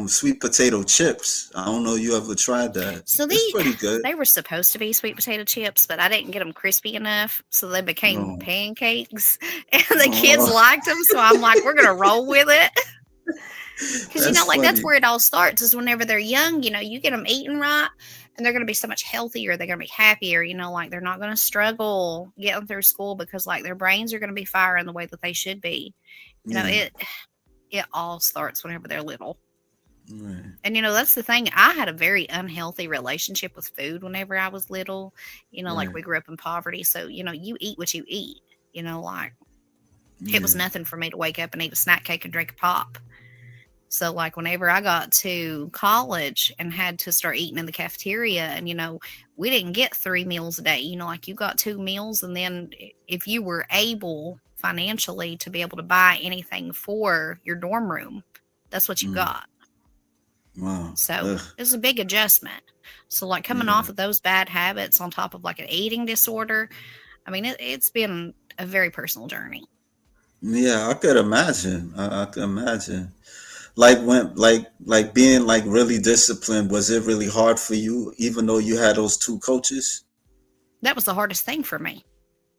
sweet potato chips. I don't know you ever tried that. so It's pretty good. they were supposed to be sweet potato chips, but I didn't get them crispy enough, so they became No, pancakes, and the kids oh, liked them. So I'm like, we're gonna roll with it, because that's like that's funny. where it all starts. Is whenever they're young, you get them eating right, and they're gonna be so much healthier. They're gonna be happier. Like they're not gonna struggle getting through school because like their brains are gonna be firing the way that they should be. Yeah, It all starts whenever they're little. right. And that's the thing. I had a very unhealthy relationship with food whenever I was little. Like Right. we grew up in poverty. So, you eat what you eat. Like it was Yeah. nothing for me to wake up and eat a snack cake and drink a pop. So, like, whenever I got to college and had to start eating in the cafeteria, and, we didn't get 3 meals a day, like you got 2 meals. And then if you were able financially to be able to buy anything for your dorm room, that's what you Mm. got. Wow. So Ugh. it was a big adjustment. So, like, coming Yeah. off of those bad habits on top of like an eating disorder, I mean, it's been a very personal journey. Yeah, I could imagine. I could imagine. Like when like being like really disciplined, was it really hard for you even though you had those two coaches? That was the hardest thing for me.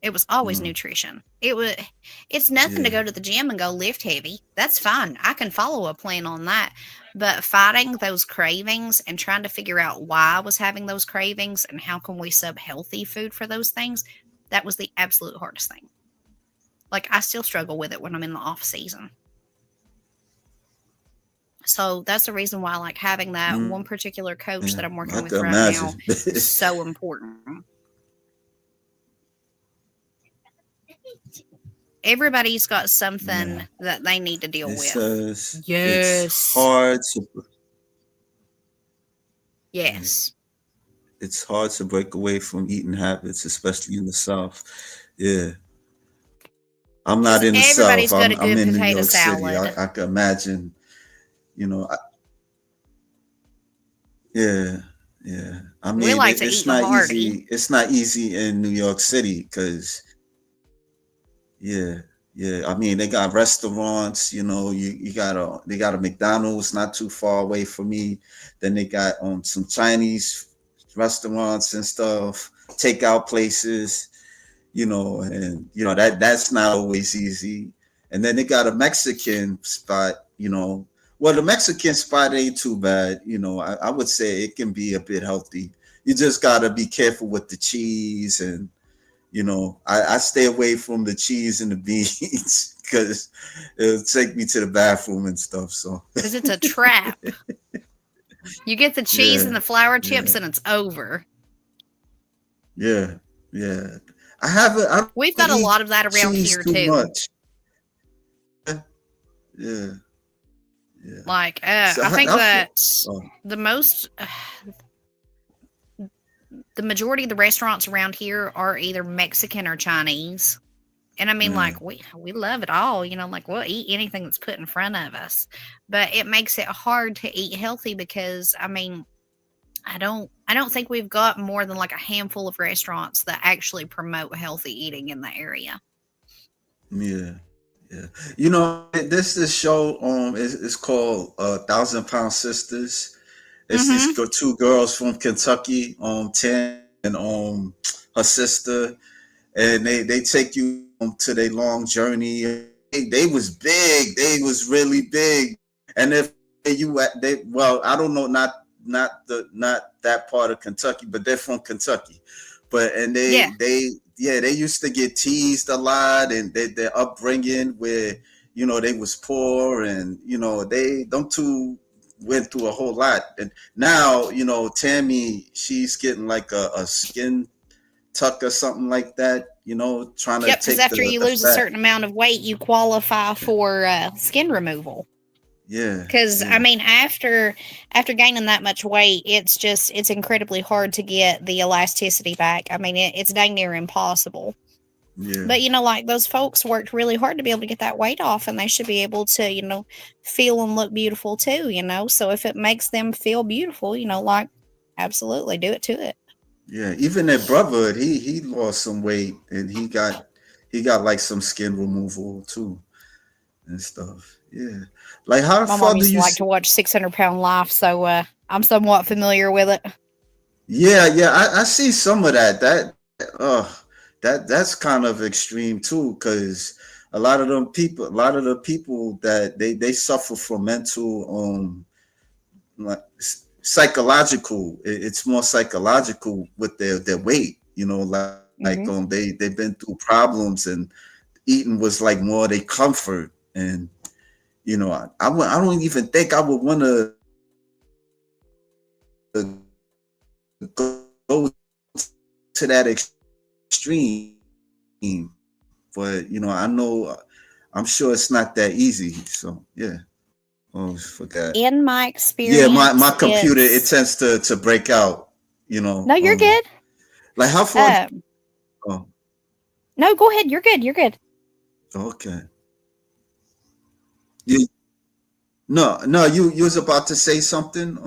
It was always Mm. nutrition. It's nothing to Yeah. go to the gym and go lift heavy. That's fine. I can follow a plan on that. But fighting those cravings and trying to figure out why I was having those cravings and how can we sub healthy food for those things, that was the absolute hardest thing. Like I still struggle with it when I'm in the off season. So that's the reason why like having that one Mm. particular coach that Yeah. I'm I working with could right now imagine. is so important. Everybody's got Yeah. something that they need to deal It with. says it's Yes. hard to right. Yes. It's hard to break away from eating habits, especially in the South. Yeah. I'm not Because in the South. everybody's got a I'm good in New potato York City. salad. I could imagine, you know, I, yeah, yeah. I We mean, like to it's eat the not hearty. easy. It's not easy in New York City because, yeah, yeah. I mean, they got restaurants. They got a McDonald's not too far away from me. Then they got some Chinese restaurants and stuff, takeout places. And that's not always easy. And then they got a Mexican spot, you know. Well, the Mexican spot ain't too bad, you know. I would say it can be a bit healthy. You just gotta be careful with the cheese, and you know, I stay away from the cheese and the beans because it'll take me to the bathroom and stuff. So Because it's a trap. You get the cheese and yeah, the flour chips yeah, and it's over. yeah, yeah. I don't We've got a eat lot of that around cheese here too too. much. Yeah, yeah. Like, So I think how that oh, the most, the majority of the restaurants around here are either Mexican or Chinese. And I mean, yeah, like, we love it all, you know, like we'll eat anything that's put in front of us. But it makes it hard to eat healthy because I mean, I don't think we've got more than like a handful of restaurants that actually promote healthy eating in the area. yeah, yeah. You know, this show is called Thousand Pound Sisters. It's these Mm-hmm. two girls from Kentucky, Tam and her sister, and they take you to their long journey. They was big. They was really big. And if they well, I don't know, not that part of Kentucky, but they're from Kentucky. But and Yeah. they used to get teased a lot, and their upbringing where you know they was poor, and you know they them two went through a whole lot. And now you know Tammy, she's getting like a skin tuck or something like that, you know, trying to Yep. Because take after you the lose a fat. certain amount of weight, you qualify for skin removal. Yeah, Because I yeah, mean, after gaining that much weight, it's incredibly hard to get the elasticity back. I mean, it's dang near impossible. yeah, But you know, like those folks worked really hard to be able to get that weight off, and they should be able to, you know, feel and look beautiful too. You know, so if it makes them feel beautiful, you know, like absolutely do it to it. yeah. Even their brother, he lost some weight, and he got like some skin removal too and stuff. Yeah, like how My far mom do used to you? like to watch 600 Pound Life, so I'm somewhat familiar with it. Yeah, yeah. I see some of that. Uh that's kind of extreme too, because a lot of the people that they suffer from mental like psychological. It's more psychological with their weight. You know, Hmm. they've been through problems, and eating was like more their comfort. And you know, I don't even think I would want to go to that extreme. But you know, I'm sure it's not that easy. So yeah. Oh, forgot. In my Yeah, my experience, computer, it it's tends to break out. You know, no, you're good. like how far? Um, Oh, no, go ahead. You're good. You're good. okay. You, no, no, you was about to say something.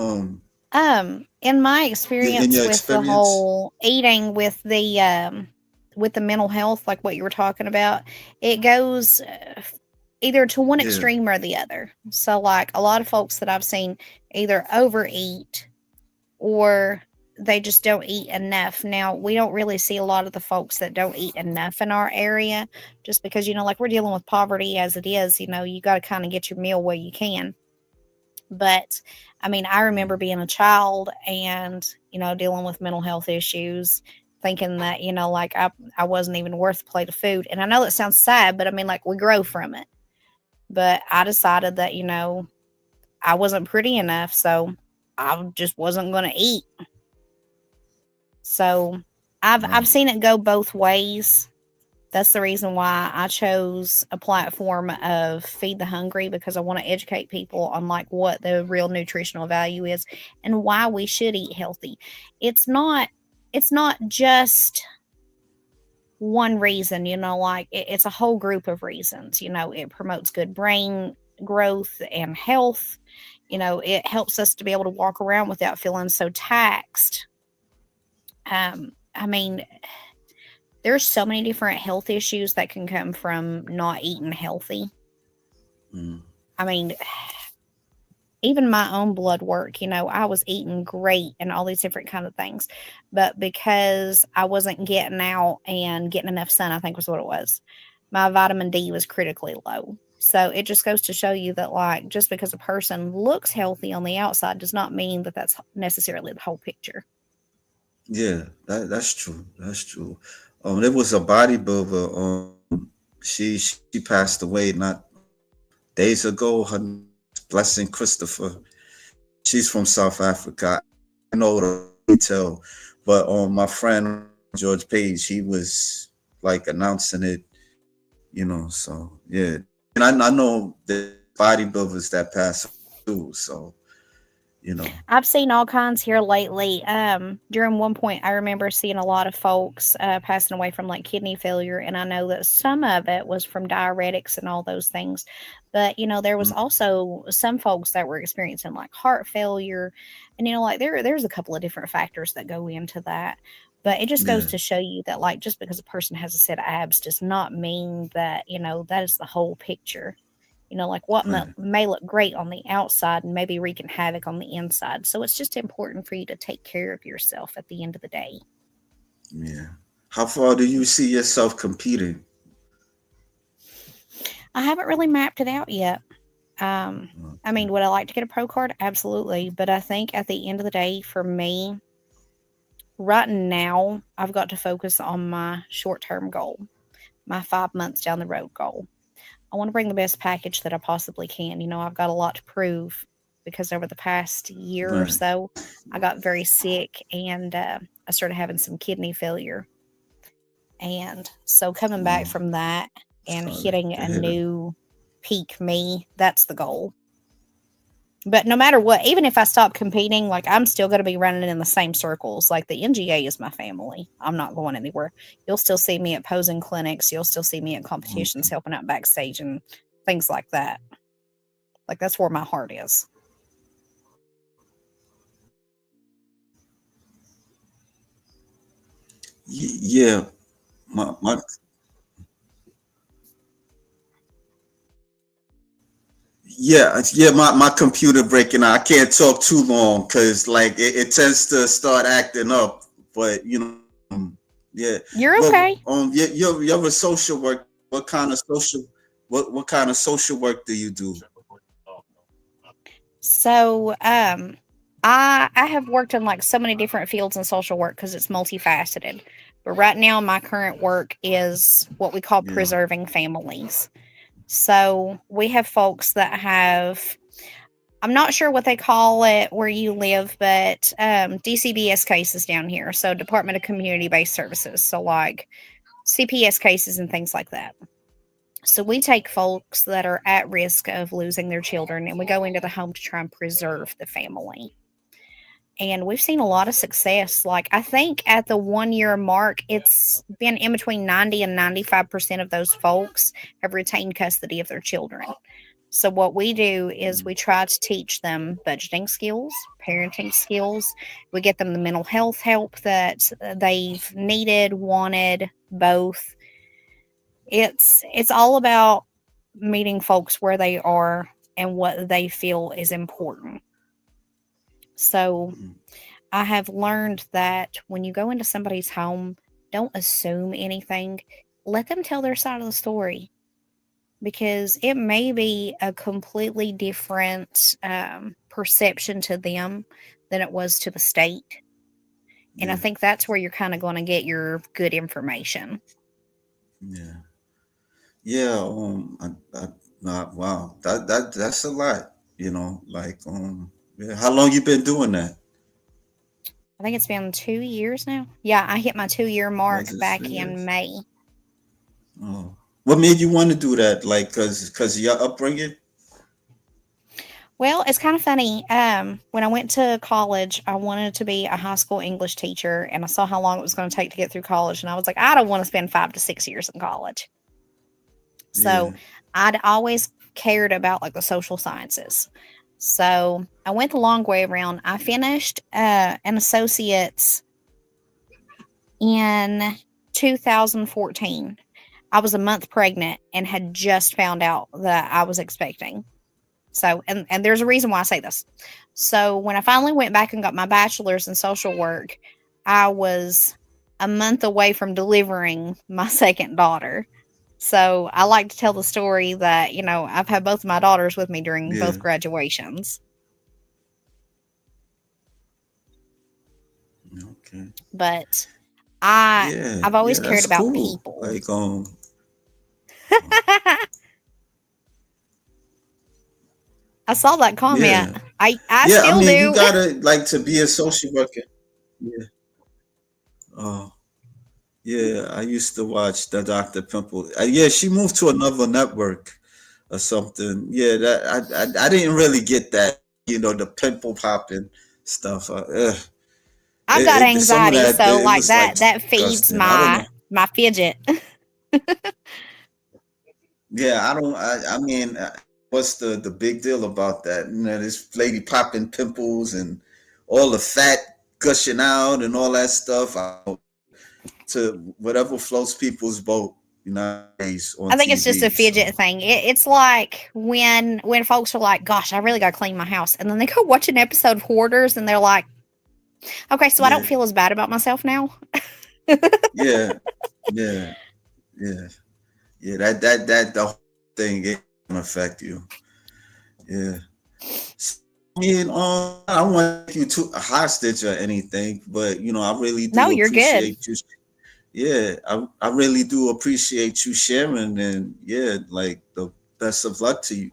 In my In experience your with the experience. whole eating with the mental health, like what you were talking about, it goes either to one Yeah, extreme or the other. So, like a lot of folks that I've seen either overeat or they just don't eat enough. Now, we don't really see a lot of the folks that don't eat enough in our area just because, you know, like we're dealing with poverty as it is, you know, you got to kind of get your meal where you can. But I mean, I remember being a child and, you know, dealing with mental health issues, thinking that, you know, like I wasn't even worth a plate of food. And I know that sounds sad, but I mean, like we grow from it. But I decided that, you know, I wasn't pretty enough. So I just wasn't going to eat. So I've right. seen it go both ways. That's the reason why I chose a platform of Feed the Hungry, because I want to educate people on like what the real nutritional value is and why we should eat healthy. It's not it's not just one reason, you know, like it's a whole group of reasons. You know, it promotes good brain growth and health. You know, it helps us to be able to walk around without feeling so taxed. I mean, there's so many different health issues that can come from not eating healthy. Mm, I mean, even my own blood work, you know, I was eating great and all these different kind of things. But because I wasn't getting out and getting enough sun, I think was what it was. my vitamin D was critically low. So it just goes to show you that, like, just because a person looks healthy on the outside does not mean that that's necessarily the whole picture. Yeah, that's true. That's true. There was a bodybuilder. She passed away not days ago. Her name is Blessing Christopher. She's from South Africa. I know the detail, but my friend George Page, he was like announcing it. So yeah, and I know the bodybuilders that pass too. So you know, I've seen all kinds here lately. During one point, I remember seeing a lot of folks passing away from like kidney failure, and I know that some of it was from diuretics and all those things. But there was mm, also some folks that were experiencing like heart failure, and like there's a couple of different factors that go into that. But it just goes yeah, to show you that, like, just because a person has a set of abs does not mean that that is the whole picture. Like what right, may look great on the outside and maybe wreaking havoc on the inside. So it's just important for you to take care of yourself at the end of the day. yeah. How far do you see yourself competing? I haven't really mapped it out yet. I Okay, mean, would I like to get a pro card? Absolutely. But I think at the end of the day, for me, right now, I've got to focus on my short term goal, my 5 months down the road goal. I want to bring the best package that I possibly can. I've got a lot to prove because over the past year or right. so, I got very sick and I started having some kidney failure. And so coming back Wow, from that and sorry hitting to a hear that. new peak me, that's the goal. But no matter what, even if I stop competing, like I'm still going to be running in the same circles. Like the NGA is my family. I'm not going anywhere. You'll still see me at posing clinics. You'll still see me at competitions Okay. helping out backstage and things like that. Like that's where my heart is. Yeah, my yeah, my computer breaking out. I can't talk too long because like it tends to start acting up. But yeah. You're Well, okay. you're a social work. What kind of social what kind of social work do you do? So, I have worked in like so many different fields in social work because it's multifaceted. But right now, my current work is what we call Yeah, preserving families. So we have folks that have, I'm not sure what they call it where you live, but DCBS cases down here. So Department of Community Based Services. So like CPS cases and things like that. So we take folks that are at risk of losing their children and we go into the home to try and preserve the family. And we've seen a lot of success. Like I think at the 1 year mark, it's been in between 90 and 95% of those folks have retained custody of their children. So what we do is we try to teach them budgeting skills, parenting skills. We get them the mental health help that they've needed, wanted, both. It's all about meeting folks where they are and what they feel is important. So I have learned that when you go into somebody's home, don't assume anything. Let them tell their side of the story because it may be a completely different perception to them than it was to the state. And I yeah, think that's where you're kind of going to get your good information. yeah, yeah. Wow, that's a lot. Like yeah. How long you been doing that? I think it's been 2 years now. Yeah, I hit my 2 year Was mark it back in 2 years? May. Oh, what made you want to do that? Like, cause of your upbringing? Well, it's kind of funny. When I went to college, I wanted to be a high school English teacher, and I saw how long it was going to take to get through college, and I was like, I don't want to spend 5 to 6 years in college. So Yeah, I'd always cared about like the social sciences. So I went the long way around. I finished an associate's in 2014. I was a month pregnant and had just found out that I was expecting. So, and there's a reason why I say this. So, when I finally went back and got my bachelor's in social work, I was a month away from delivering my second daughter. So I like to tell the story that, you know, I've had both of my daughters with me during Yeah. both graduations. Okay. But Yeah. I've always Yeah. cared That's about cool. people. Like I saw that comment. Yeah. I Yeah. I still mean, you do. gotta like to be a social worker. Yeah. Oh. Yeah. I used to watch the Dr. Pimple. Yeah. She moved to another network or something. Yeah. That I didn't really get that. You know, the pimple popping stuff. I've got Some of anxiety, that so it like was like that feeds disgusting. I don't know. my fidget. Yeah, I don't. I mean, what's the big deal about that? You know, this lady popping pimples and all the fat gushing out and all that stuff. To whatever floats people's boat, nowadays on I think it's just a TV. fidget So thing. It's like when folks are like, "Gosh, I really got to clean my house," and then they go watch an episode of Hoarders, and they're like, "Okay, so I don't yeah, feel as bad about myself now." yeah, yeah, yeah, yeah. That the whole thing it can affect you. Yeah. I mean, I don't want you to hostage or anything, but I really No, do you're good. appreciate you. Yeah, I really do appreciate you sharing, and yeah, like the best of luck to you.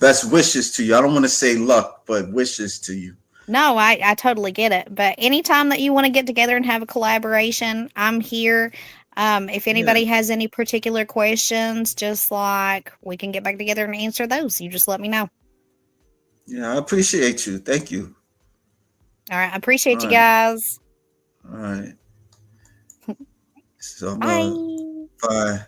Best wishes to you. I don't want to say luck, but wishes to you. No, I totally get it. But anytime that you want to get together and have a collaboration, I'm here. If Yeah, anybody has any particular questions, just like we can get back together and answer those. You just let me know. yeah, I appreciate you. Thank you. All right. I All appreciate you right, guys. all right. So, Bye. bye.